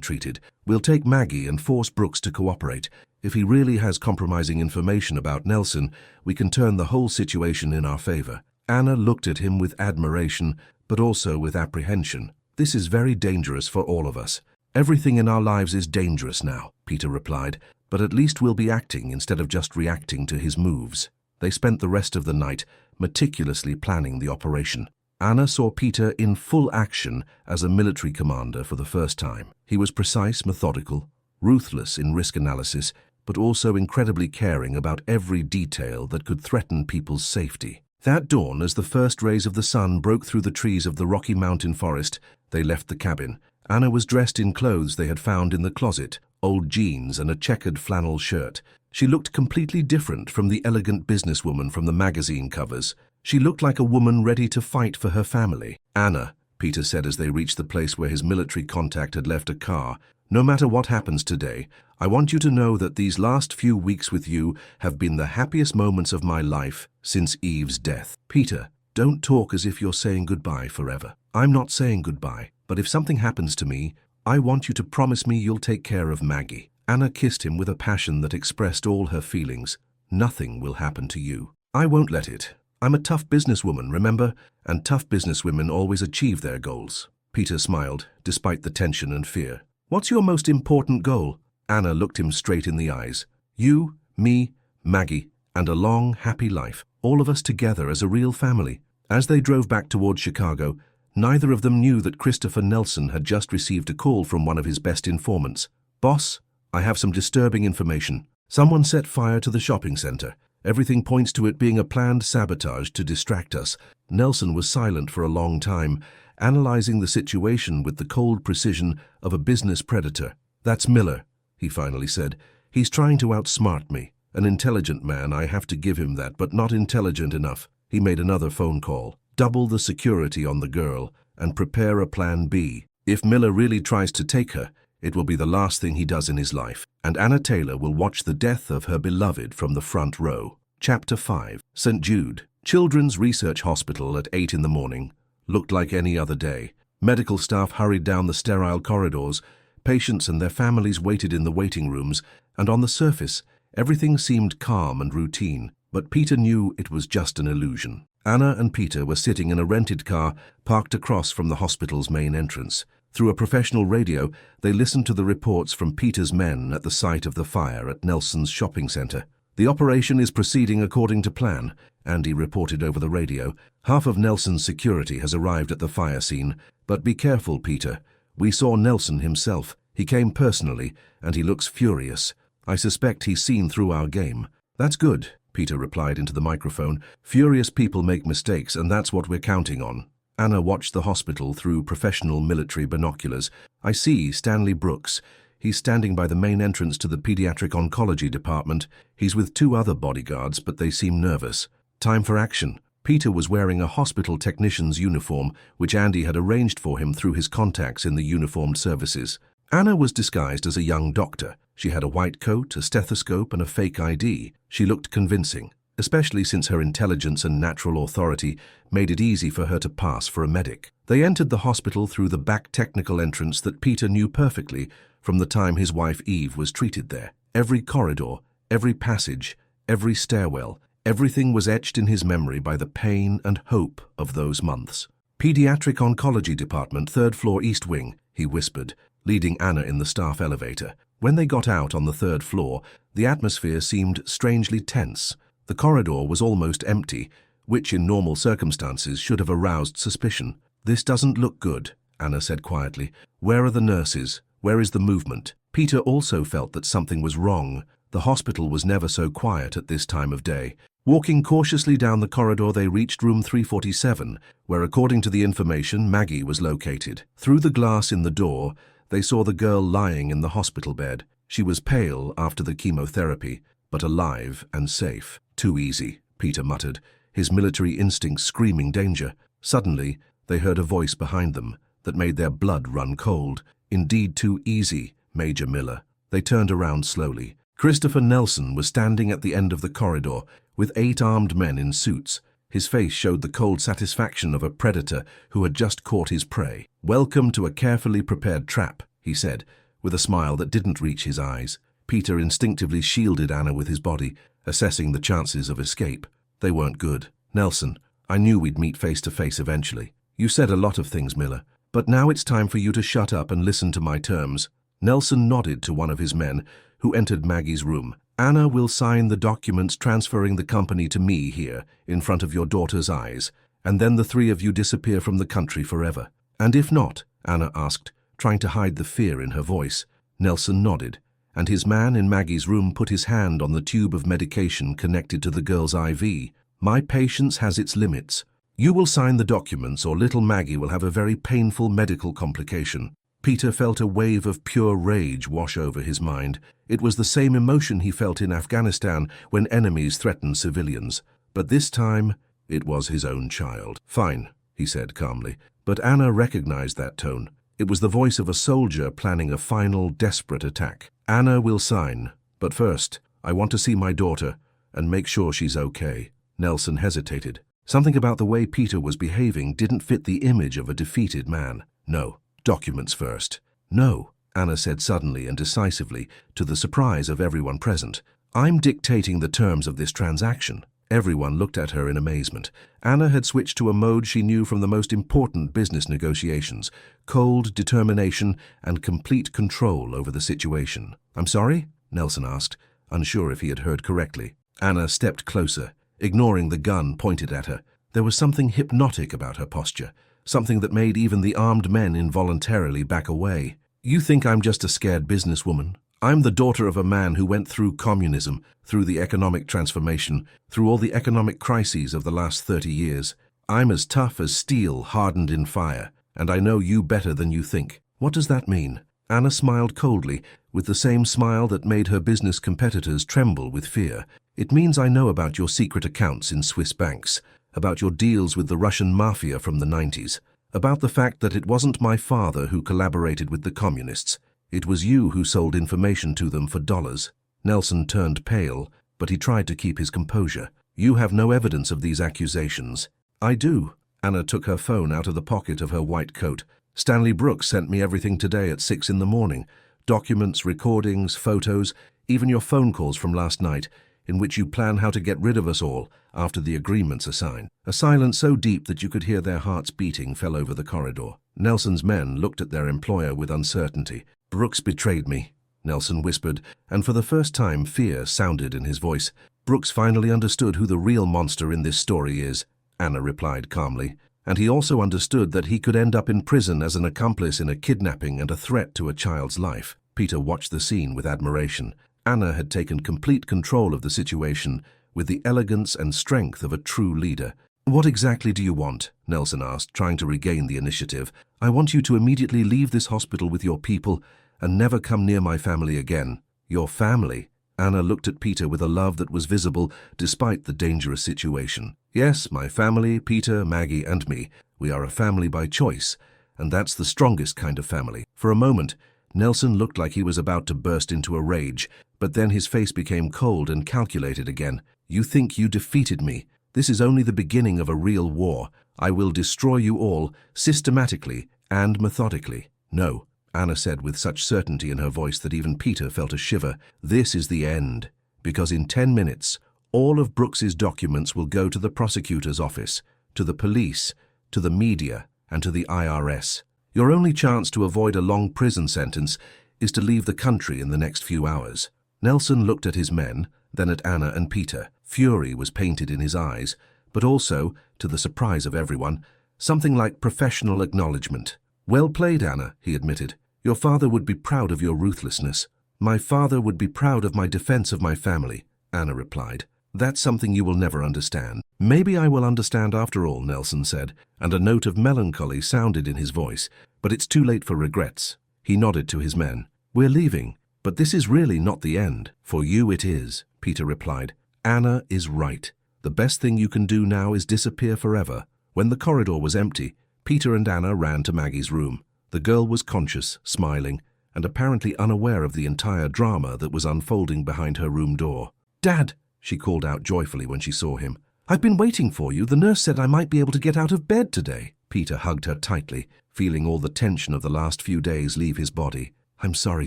treated. We'll take Maggie and force Brooks to cooperate. If he really has compromising information about Nelson, we can turn the whole situation in our favor. Anna looked at him with admiration, but also with apprehension. This is very dangerous for all of us. Everything in our lives is dangerous now, Peter replied, but at least we'll be acting instead of just reacting to his moves. They spent the rest of the night meticulously planning the operation. Anna saw Peter in full action as a military commander for the first time. He was precise, methodical, ruthless in risk analysis, but also incredibly caring about every detail that could threaten people's safety. That dawn, as the first rays of the sun broke through the trees of the Rocky Mountain forest, they left the cabin. Anna was dressed in clothes they had found in the closet, old jeans and a checkered flannel shirt. She looked completely different from the elegant businesswoman from the magazine covers. She looked like a woman ready to fight for her family. Anna, Peter said as they reached the place where his military contact had left a car. "No matter what happens today, I want you to know that these last few weeks with you have been the happiest moments of my life since Eve's death." "Peter, don't talk as if you're saying goodbye forever." "I'm not saying goodbye, but if something happens to me, I want you to promise me you'll take care of Maggie." Anna kissed him with a passion that expressed all her feelings. "Nothing will happen to you. I won't let it. I'm a tough businesswoman, remember? And tough businesswomen always achieve their goals." Peter smiled, despite the tension and fear. "What's your most important goal?" Anna looked him straight in the eyes. "You, me, Maggie, and a long, happy life. All of us together as a real family." As they drove back toward Chicago, neither of them knew that Christopher Nelson had just received a call from one of his best informants. "Boss, I have some disturbing information. Someone set fire to the shopping center. Everything points to it being a planned sabotage to distract us." Nelson was silent for a long time, analyzing the situation with the cold precision of a business predator. "That's Miller," he finally said. "He's trying to outsmart me. An intelligent man, I have to give him that, but not intelligent enough." He made another phone call. "Double the security on the girl and prepare a plan B. If Miller really tries to take her, it will be the last thing he does in his life, and Anna Taylor will watch the death of her beloved from the front row." Chapter 5. St. Jude Children's Research Hospital at 8 in the morning looked like any other day. Medical staff hurried down the sterile corridors, patients and their families waited in the waiting rooms, and on the surface, everything seemed calm and routine. But Peter knew it was just an illusion. Anna and Peter were sitting in a rented car parked across from the hospital's main entrance. Through a professional radio, they listened to the reports from Peter's men at the site of the fire at Nelson's shopping center. "The operation is proceeding according to plan," Andy reported over the radio. "Half of Nelson's security has arrived at the fire scene, but be careful, Peter. We saw Nelson himself. He came personally, and he looks furious. I suspect he's seen through our game." "That's good," Peter replied into the microphone. "Furious people make mistakes, and that's what we're counting on." Anna watched the hospital through professional military binoculars. "I see Stanley Brooks. He's standing by the main entrance to the pediatric oncology department. He's with 2 other bodyguards, but they seem nervous. Time for action." Peter was wearing a hospital technician's uniform, which Andy had arranged for him through his contacts in the uniformed services. Anna was disguised as a young doctor. She had a white coat, a stethoscope, and a fake ID. She looked convincing, especially since her intelligence and natural authority made it easy for her to pass for a medic. They entered the hospital through the back technical entrance that Peter knew perfectly from the time his wife Eve was treated there. Every corridor, every passage, every stairwell, everything was etched in his memory by the pain and hope of those months. "Pediatric Oncology Department, 3rd floor East Wing," he whispered, leading Anna in the staff elevator. When they got out on the 3rd floor, the atmosphere seemed strangely tense. The corridor was almost empty, which in normal circumstances should have aroused suspicion. "This doesn't look good," Anna said quietly. "Where are the nurses? Where is the movement?" Peter also felt that something was wrong. The hospital was never so quiet at this time of day. Walking cautiously down the corridor, they reached room 347, where, according to the information, Maggie was located. Through the glass in the door, they saw the girl lying in the hospital bed. She was pale after the chemotherapy, but alive and safe. "Too easy," Peter muttered, his military instincts screaming danger. Suddenly, they heard a voice behind them that made their blood run cold. "Indeed too easy, Major Miller." They turned around slowly. Christopher Nelson was standing at the end of the corridor with 8 armed men in suits. His face showed the cold satisfaction of a predator who had just caught his prey. "Welcome to a carefully prepared trap," he said, with a smile that didn't reach his eyes. Peter instinctively shielded Anna with his body, assessing the chances of escape. They weren't good. "Nelson, I knew we'd meet face to face eventually. You said a lot of things, Miller, but now it's time for you to shut up and listen to my terms." Nelson nodded to one of his men, who entered Maggie's room. "Anna will sign the documents transferring the company to me here, in front of your daughter's eyes, and then the 3 of you disappear from the country forever." "And if not?" Anna asked, trying to hide the fear in her voice. Nelson nodded, and his man in Maggie's room put his hand on the tube of medication connected to the girl's IV. "My patience has its limits. You will sign the documents or little Maggie will have a very painful medical complication." Peter felt a wave of pure rage wash over his mind. It was the same emotion he felt in Afghanistan when enemies threatened civilians. But this time, it was his own child. "Fine," he said calmly, But Anna recognized that tone. It was the voice of a soldier planning a final, desperate attack. "Anna will sign, but first, I want to see my daughter and make sure she's okay." Nelson hesitated. Something about the way Peter was behaving didn't fit the image of a defeated man. "No, documents first." "No," Anna said suddenly and decisively, to the surprise of everyone present. "I'm dictating the terms of this transaction." Everyone looked at her in amazement. Anna had switched to a mode she knew from the most important business negotiations: cold determination and complete control over the situation. "I'm sorry?" Nelson asked, unsure if he had heard correctly. Anna stepped closer, ignoring the gun pointed at her. There was something hypnotic about her posture, something that made even the armed men involuntarily back away. "You think I'm just a scared businesswoman? I'm the daughter of a man who went through communism, through the economic transformation, through all the economic crises of the last 30 years. I'm as tough as steel hardened in fire, and I know you better than you think." "What does that mean?" Anna smiled coldly, with the same smile that made her business competitors tremble with fear. "It means I know about your secret accounts in Swiss banks, about your deals with the Russian mafia from the 90s, about the fact that it wasn't my father who collaborated with the communists. It was you who sold information to them for dollars." Nelson turned pale, but he tried to keep his composure. "You have no evidence of these accusations." "I do." Anna took her phone out of the pocket of her white coat. "Stanley Brooks sent me everything today at 6 in the morning. Documents, recordings, photos, even your phone calls from last night, in which you plan how to get rid of us all after the agreements are signed." A silence so deep that you could hear their hearts beating fell over the corridor. Nelson's men looked at their employer with uncertainty. "Brooks betrayed me," Nelson whispered, and for the first time fear sounded in his voice. "Brooks finally understood who the real monster in this story is," Anna replied calmly. "And he also understood that he could end up in prison as an accomplice in a kidnapping and a threat to a child's life." Peter watched the scene with admiration. Anna had taken complete control of the situation with the elegance and strength of a true leader. "What exactly do you want?" Nelson asked, trying to regain the initiative. "I want you to immediately leave this hospital with your people and never come near my family again." "Your family?" Anna looked at Peter with a love that was visible despite the dangerous situation. "Yes, my family, Peter, Maggie, and me. We are a family by choice, and that's the strongest kind of family." For a moment, Nelson looked like he was about to burst into a rage, but then his face became cold and calculated again. "You think you defeated me? This is only the beginning of a real war. I will destroy you all, systematically and methodically." "No," Anna said with such certainty in her voice that even Peter felt a shiver. "This is the end, because in 10 minutes, all of Brooks's documents will go to the prosecutor's office, to the police, to the media, and to the IRS. Your only chance to avoid a long prison sentence is to leave the country in the next few hours." Nelson looked at his men, then at Anna and Peter. Fury was painted in his eyes, but also, to the surprise of everyone, something like professional acknowledgement. "Well played, Anna," he admitted. "Your father would be proud of your ruthlessness." "My father would be proud of my defense of my family," Anna replied. "That's something you will never understand." "Maybe I will understand after all," Nelson said, and a note of melancholy sounded in his voice. "But it's too late for regrets." He nodded to his men. "We're leaving, but this is really not the end." "For you it is," Peter replied. "Anna is right. The best thing you can do now is disappear forever." When the corridor was empty, Peter and Anna ran to Maggie's room. The girl was conscious, smiling, and apparently unaware of the entire drama that was unfolding behind her room door. "Dad!" she called out joyfully when she saw him. "I've been waiting for you. The nurse said I might be able to get out of bed today." Peter hugged her tightly, feeling all the tension of the last few days leave his body. "I'm sorry,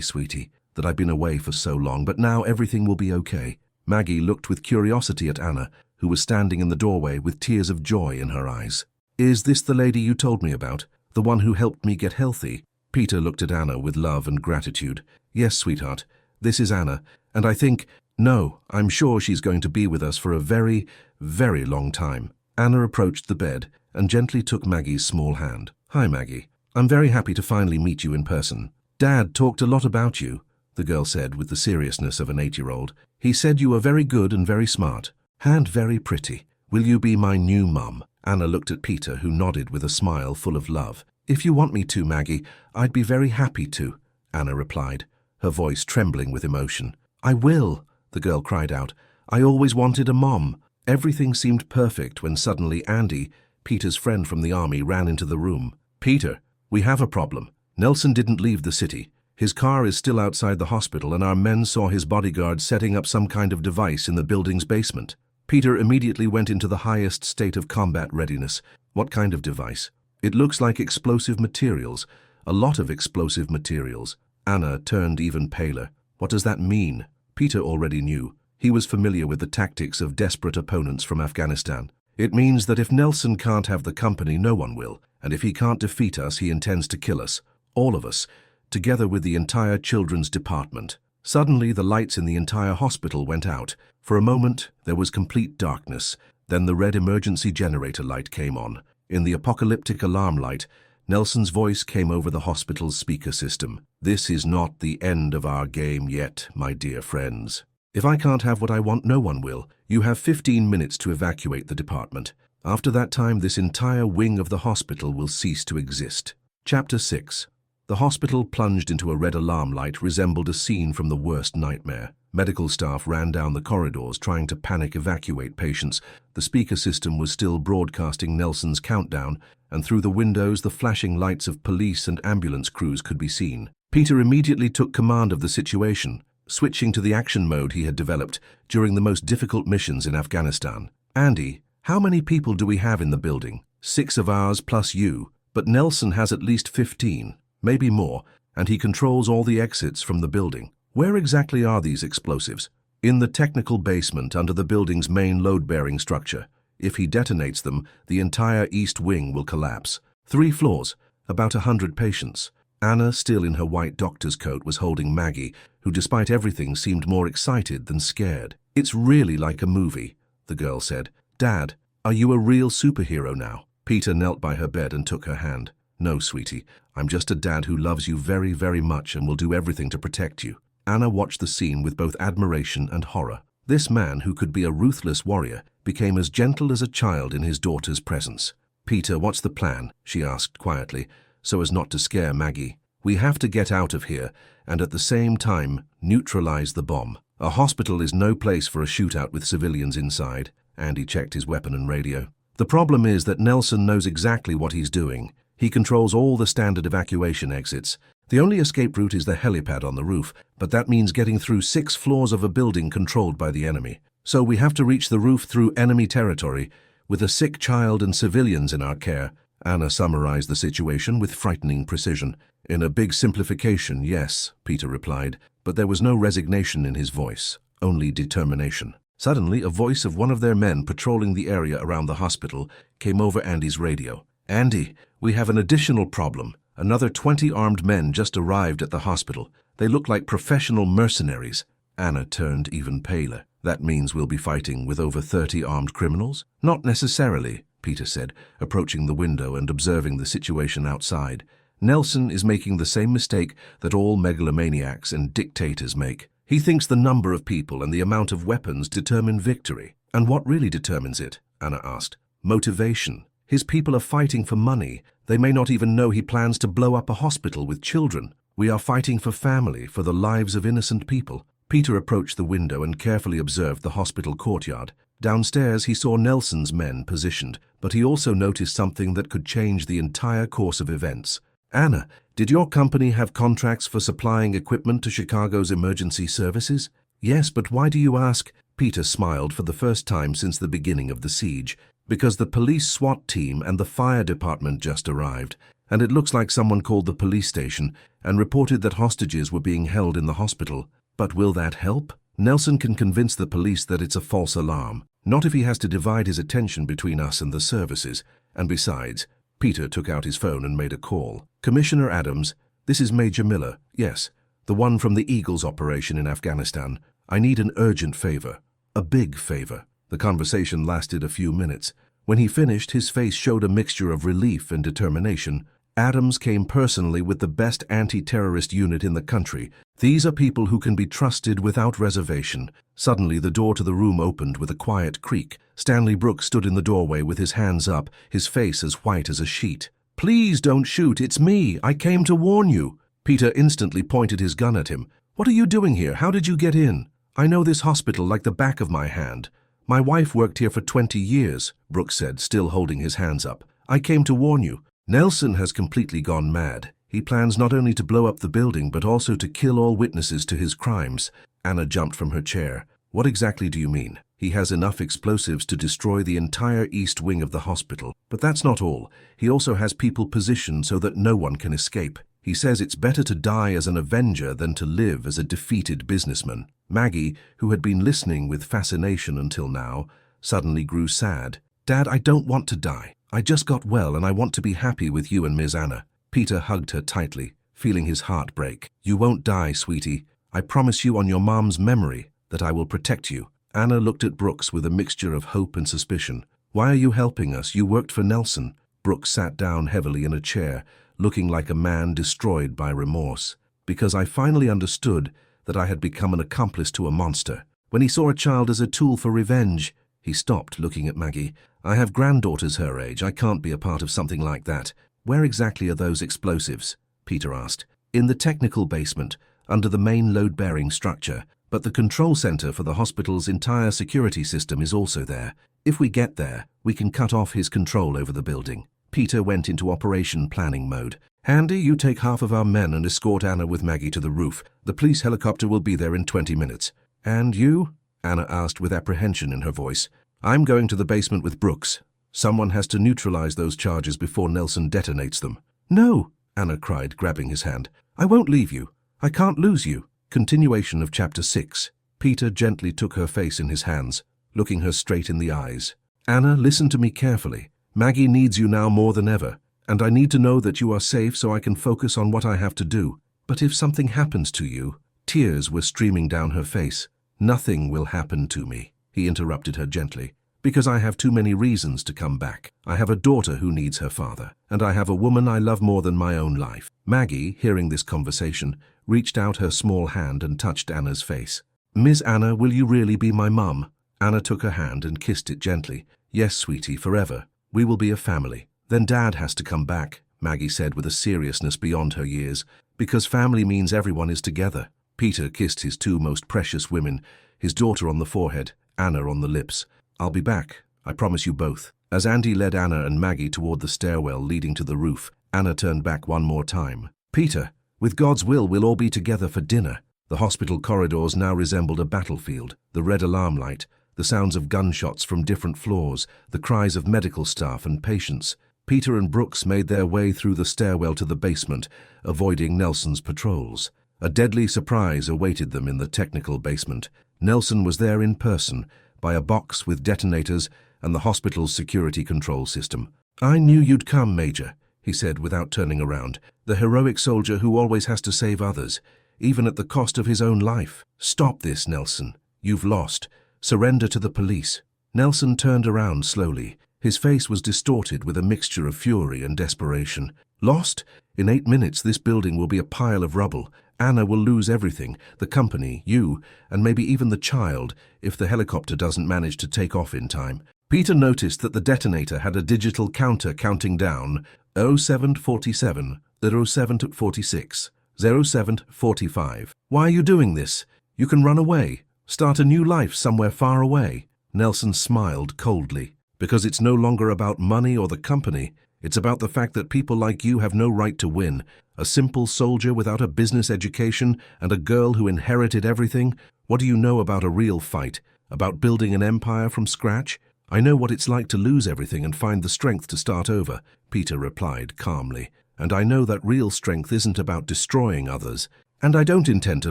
sweetie, that I've been away for so long, but now everything will be okay." Maggie looked with curiosity at Anna, who was standing in the doorway with tears of joy in her eyes. "Is this the lady you told me about? The one who helped me get healthy?" Peter looked at Anna with love and gratitude. "Yes, sweetheart, this is Anna, and I think, no, I'm sure she's going to be with us for a very, very long time." Anna approached the bed and gently took Maggie's small hand. "Hi, Maggie. I'm very happy to finally meet you in person." "Dad talked a lot about you," the girl said with the seriousness of an 8-year-old. "He said you were very good and very smart, and very pretty. Will you be my new mum?" Anna looked at Peter, who nodded with a smile full of love. "If you want me to, Maggie, I'd be very happy to," Anna replied, her voice trembling with emotion. "I will," the girl cried out. "I always wanted a mom." Everything seemed perfect when suddenly Andy, Peter's friend from the army, ran into the room. Peter, we have a problem. Nelson didn't leave the city. His car is still outside the hospital and our men saw his bodyguard setting up some kind of device in the building's basement. Peter immediately went into the highest state of combat readiness. What kind of device? It looks like explosive materials. A lot of explosive materials. Anna turned even paler. What does that mean? Peter already knew. He was familiar with the tactics of desperate opponents from Afghanistan. It means that if Nelson can't have the company, no one will. And if he can't defeat us, he intends to kill us. All of us. Together with the entire children's department. Suddenly, the lights in the entire hospital went out. For a moment, there was complete darkness. Then the red emergency generator light came on. In the apocalyptic alarm light, Nelson's voice came over the hospital's speaker system. This is not the end of our game yet, my dear friends. If I can't have what I want, no one will. You have 15 minutes to evacuate the department. After that time, this entire wing of the hospital will cease to exist. Chapter 6. The hospital plunged into a red alarm light resembled a scene from the worst nightmare. Medical staff ran down the corridors trying to panic evacuate patients. The speaker system was still broadcasting Nelson's countdown, and through the windows the flashing lights of police and ambulance crews could be seen. Peter immediately took command of the situation, switching to the action mode he had developed during the most difficult missions in Afghanistan. Andy, how many people do we have in the building? 6 of ours plus you, but Nelson has at least 15. Maybe more, and he controls all the exits from the building. Where exactly are these explosives? In the technical basement under the building's main load-bearing structure. If he detonates them, the entire east wing will collapse. 3 floors, about 100 patients. Anna, still in her white doctor's coat, was holding Maggie, who despite everything seemed more excited than scared. It's really like a movie, the girl said. Dad, are you a real superhero now? Peter knelt by her bed and took her hand. No, sweetie, I'm just a dad who loves you very, very much and will do everything to protect you. Anna watched the scene with both admiration and horror. This man, who could be a ruthless warrior, became as gentle as a child in his daughter's presence. Peter, what's the plan? She asked quietly, so as not to scare Maggie. We have to get out of here and at the same time neutralize the bomb. A hospital is no place for a shootout with civilians inside. Andy checked his weapon and radio. The problem is that Nelson knows exactly what he's doing. He controls all the standard evacuation exits. The only escape route is the helipad on the roof, but that means getting through 6 floors of a building controlled by the enemy. So we have to reach the roof through enemy territory, with a sick child and civilians in our care. Anna summarized the situation with frightening precision. In a big simplification, yes, Peter replied, but there was no resignation in his voice, only determination. Suddenly, a voice of one of their men patrolling the area around the hospital came over Andy's radio. Andy, we have an additional problem. Another 20 armed men just arrived at the hospital. They look like professional mercenaries. Anna turned even paler. That means we'll be fighting with over 30 armed criminals? Not necessarily, Peter said, approaching the window and observing the situation outside. Nelson is making the same mistake that all megalomaniacs and dictators make. He thinks the number of people and the amount of weapons determine victory. And what really determines it? Anna asked. Motivation. His people are fighting for money. They may not even know he plans to blow up a hospital with children. We are fighting for family, for the lives of innocent people. Peter approached the window and carefully observed the hospital courtyard. Downstairs, he saw Nelson's men positioned, but he also noticed something that could change the entire course of events. Anna, did your company have contracts for supplying equipment to Chicago's emergency services? Yes, but why do you ask? Peter smiled for the first time since the beginning of the siege. Because the police SWAT team and the fire department just arrived, and it looks like someone called the police station and reported that hostages were being held in the hospital. But will that help? Nelson can convince the police that it's a false alarm, not if he has to divide his attention between us and the services. And besides, Peter took out his phone and made a call. Commissioner Adams, this is Major Miller. Yes, the one from the Eagles operation in Afghanistan. I need an urgent favor. A big favor. The conversation lasted a few minutes. When he finished, his face showed a mixture of relief and determination. Adams came personally with the best anti-terrorist unit in the country. These are people who can be trusted without reservation. Suddenly, the door to the room opened with a quiet creak. Stanley Brooks stood in the doorway with his hands up, his face as white as a sheet. Please don't shoot, it's me. I came to warn you. Peter instantly pointed his gun at him. What are you doing here? How did you get in? I know this hospital like the back of my hand. My wife worked here for 20 years, Brooks said, still holding his hands up. I came to warn you. Nelson has completely gone mad. He plans not only to blow up the building but also to kill all witnesses to his crimes. Anna jumped from her chair. What exactly do you mean? He has enough explosives to destroy the entire east wing of the hospital. But that's not all. He also has people positioned so that no one can escape. He says it's better to die as an avenger than to live as a defeated businessman. Maggie, who had been listening with fascination until now, suddenly grew sad. Dad, I don't want to die. I just got well and I want to be happy with you and Ms. Anna. Peter hugged her tightly, feeling his heart break. You won't die, sweetie. I promise you on your mom's memory that I will protect you. Anna looked at Brooks with a mixture of hope and suspicion. Why are you helping us? You worked for Nelson. Brooks sat down heavily in a chair, looking like a man destroyed by remorse. Because I finally understood that I had become an accomplice to a monster. When he saw a child as a tool for revenge, he stopped, looking at Maggie. I have granddaughters her age. I can't be a part of something like that. Where exactly are those explosives? Peter asked. In the technical basement, under the main load-bearing structure. But the control center for the hospital's entire security system is also there. If we get there, we can cut off his control over the building. Peter went into operation planning mode. Handy, you take half of our men and escort Anna with Maggie to the roof. The police helicopter will be there in 20 minutes. And you? Anna asked with apprehension in her voice. I'm going to the basement with Brooks. Someone has to neutralize those charges before Nelson detonates them. No, Anna cried, grabbing his hand. I won't leave you. I can't lose you. Continuation of Chapter 6. Peter gently took her face in his hands, looking her straight in the eyes. Anna, listen to me carefully. Maggie needs you now more than ever, and I need to know that you are safe so I can focus on what I have to do. But if something happens to you, tears were streaming down her face. Nothing will happen to me, he interrupted her gently, because I have too many reasons to come back. I have a daughter who needs her father, and I have a woman I love more than my own life. Maggie, hearing this conversation, reached out her small hand and touched Anna's face. Miss Anna, will you really be my mum? Anna took her hand and kissed it gently. Yes, sweetie, forever. We will be a family. Then Dad has to come back, Maggie said with a seriousness beyond her years, because family means everyone is together. Peter kissed his two most precious women, his daughter on the forehead, Anna on the lips. I'll be back, I promise you both. As Andy led Anna and Maggie toward the stairwell leading to the roof, Anna turned back one more time. Peter, with God's will, we'll all be together for dinner. The hospital corridors now resembled a battlefield. The red alarm light, the sounds of gunshots from different floors, the cries of medical staff and patients. Peter and Brooks made their way through the stairwell to the basement, avoiding Nelson's patrols. A deadly surprise awaited them in the technical basement. Nelson was there in person, by a box with detonators and the hospital's security control system. I knew you'd come, Major, he said without turning around. The heroic soldier who always has to save others, even at the cost of his own life. Stop this, Nelson. You've lost. Surrender to the police. Nelson turned around slowly. His face was distorted with a mixture of fury and desperation. Lost? In 8 minutes this building will be a pile of rubble. Anna will lose everything, the company, you, and maybe even the child, if the helicopter doesn't manage to take off in time. Peter noticed that the detonator had a digital counter counting down 0747, 0746, 0745. Why are you doing this? You can run away. Start a new life somewhere far away. Nelson smiled coldly. Because it's no longer about money or the company. It's about the fact that people like you have no right to win. A simple soldier without a business education and a girl who inherited everything. What do you know about a real fight? About building an empire from scratch? I know what it's like to lose everything and find the strength to start over, Peter replied calmly. And I know that real strength isn't about destroying others. And I don't intend to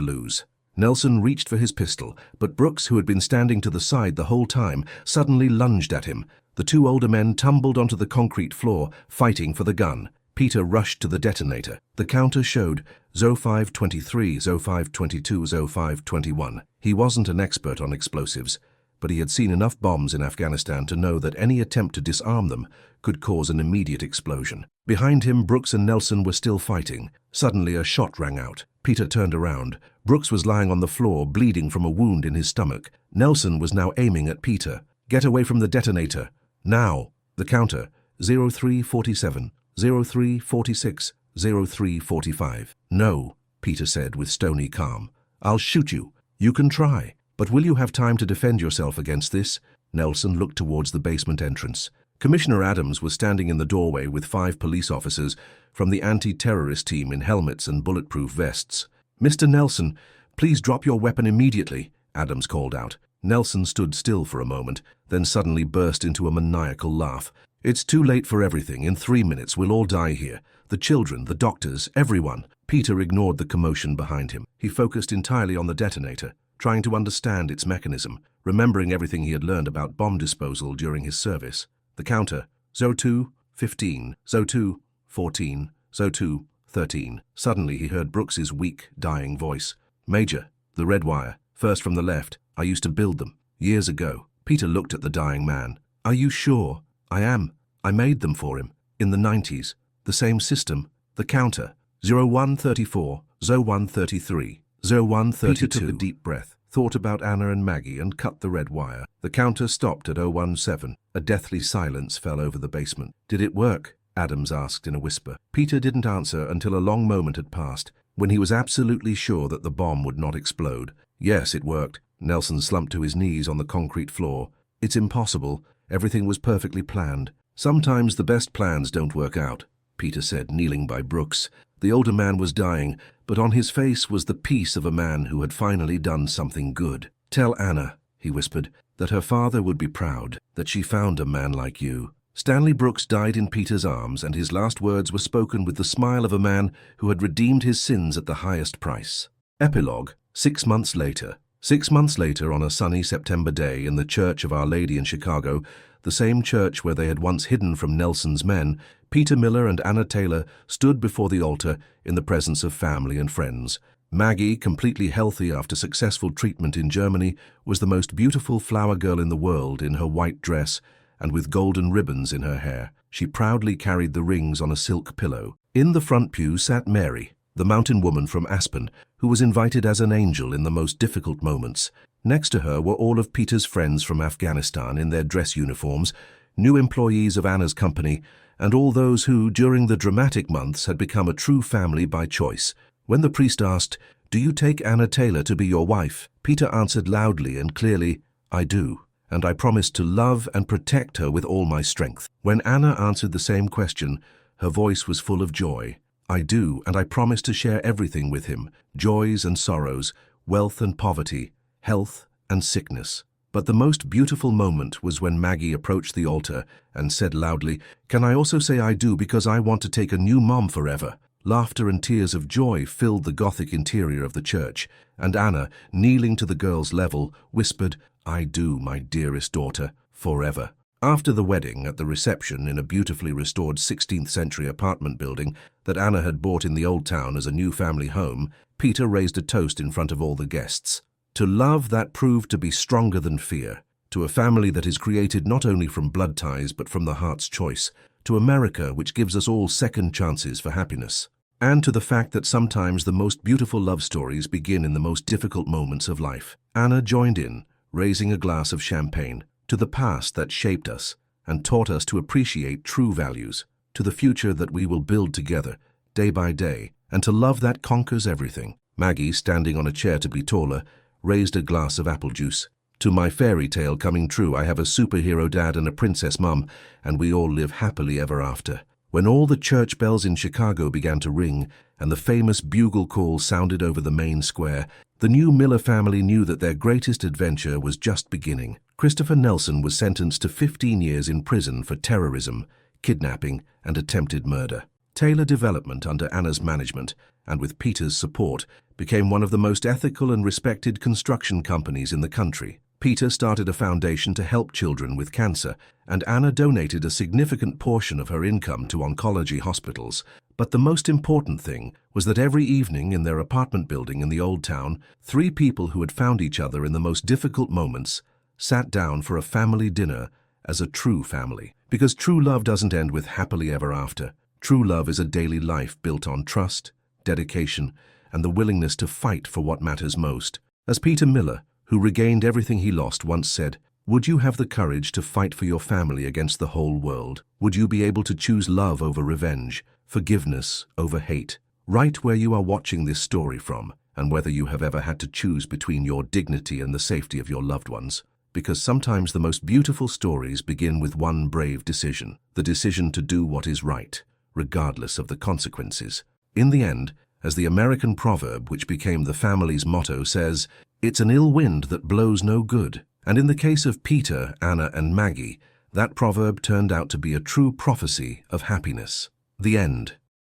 lose. Nelson reached for his pistol, but Brooks, who had been standing to the side the whole time, suddenly lunged at him. The two older men tumbled onto the concrete floor, fighting for the gun. Peter rushed to the detonator. The counter showed 0523, 0522, 0521. He wasn't an expert on explosives, but he had seen enough bombs in Afghanistan to know that any attempt to disarm them could cause an immediate explosion. Behind him, Brooks and Nelson were still fighting. Suddenly, a shot rang out. Peter turned around. Brooks was lying on the floor, bleeding from a wound in his stomach. Nelson was now aiming at Peter. Get away from the detonator. Now. The counter. 0347, 0346, 0345. No, Peter said with stony calm. I'll shoot you. You can try. But will you have time to defend yourself against this? Nelson looked towards the basement entrance. Commissioner Adams was standing in the doorway with 5 police officers from the anti-terrorist team in helmets and bulletproof vests. "Mr. Nelson, please drop your weapon immediately," Adams called out. Nelson stood still for a moment, then suddenly burst into a maniacal laugh. "It's too late for everything. In 3 minutes we'll all die here. The children, the doctors, everyone." Peter ignored the commotion behind him. He focused entirely on the detonator, trying to understand its mechanism, remembering everything he had learned about bomb disposal during his service. The counter, ZO2, 15, ZO2, 14, ZO2, 13. Suddenly he heard Brooks's weak, dying voice. "Major, the red wire, first from the left. I used to build them, years ago." Peter looked at the dying man. "Are you sure?" "I am. I made them for him, in the 90s. The same system. The counter, 0134, 0133, 0132. Peter took a deep breath, thought about Anna and Maggie, and cut the red wire. The counter stopped at 017. A deathly silence fell over the basement. "Did it work?" Adams asked in a whisper. Peter didn't answer until a long moment had passed, when he was absolutely sure that the bomb would not explode. "Yes, it worked." Nelson slumped to his knees on the concrete floor. "It's impossible. Everything was perfectly planned." "Sometimes the best plans don't work out," Peter said, kneeling by Brooks. The older man was dying, but on his face was the peace of a man who had finally done something good. "Tell Anna," he whispered, "that her father would be proud, that she found a man like you." Stanley Brooks died in Peter's arms, and his last words were spoken with the smile of a man who had redeemed his sins at the highest price. Epilogue. 6 months later. 6 months later, on a sunny September day in the Church of Our Lady in Chicago, the same church where they had once hidden from Nelson's men, Peter Miller and Anna Taylor stood before the altar in the presence of family and friends. Maggie, completely healthy after successful treatment in Germany, was the most beautiful flower girl in the world in her white dress and with golden ribbons in her hair. She proudly carried the rings on a silk pillow. In the front pew sat Mary, the mountain woman from Aspen, who was invited as an angel in the most difficult moments. Next to her were all of Peter's friends from Afghanistan in their dress uniforms, new employees of Anna's company, and all those who, during the dramatic months, had become a true family by choice. When the priest asked, "Do you take Anna Taylor to be your wife?" Peter answered loudly and clearly, "I do, and I promise to love and protect her with all my strength." When Anna answered the same question, her voice was full of joy. "I do, and I promise to share everything with him, joys and sorrows, wealth and poverty, health and sickness." But the most beautiful moment was when Maggie approached the altar and said loudly, "Can I also say I do because I want to take a new mom forever?" Laughter and tears of joy filled the Gothic interior of the church, and Anna, kneeling to the girl's level, whispered, "I do, my dearest daughter, forever." After the wedding, at the reception in a beautifully restored 16th century apartment building that Anna had bought in the Old Town as a new family home, Peter raised a toast in front of all the guests. To love that proved to be stronger than fear, to a family that is created not only from blood ties but from the heart's choice, to America which gives us all second chances for happiness, and to the fact that sometimes the most beautiful love stories begin in the most difficult moments of life. Anna joined in, raising a glass of champagne, to the past that shaped us and taught us to appreciate true values, to the future that we will build together, day by day, and to love that conquers everything. Maggie, standing on a chair to be taller, raised a glass of apple juice. "To my fairy tale coming true, I have a superhero dad and a princess mum, and we all live happily ever after." When all the church bells in Chicago began to ring and the famous bugle call sounded over the main square, the new Miller family knew that their greatest adventure was just beginning. Christopher Nelson was sentenced to 15 years in prison for terrorism, kidnapping, and attempted murder. Taylor Development, under Anna's management and with Peter's support, became one of the most ethical and respected construction companies in the country. Peter started a foundation to help children with cancer, and Anna donated a significant portion of her income to oncology hospitals. But the most important thing was that every evening in their apartment building in the Old Town, 3 people who had found each other in the most difficult moments sat down for a family dinner as a true family. Because true love doesn't end with happily ever after. True love is a daily life built on trust, dedication, and the willingness to fight for what matters most. As Peter Miller, who regained everything he lost, once said, "Would you have the courage to fight for your family against the whole world? Would you be able to choose love over revenge, forgiveness over hate?" Right where you are watching this story from, and whether you have ever had to choose between your dignity and the safety of your loved ones, because sometimes the most beautiful stories begin with one brave decision, the decision to do what is right, regardless of the consequences. In the end, as the American proverb which became the family's motto says, "It's an ill wind that blows no good." And in the case of Peter, Anna, and Maggie, that proverb turned out to be a true prophecy of happiness. The end.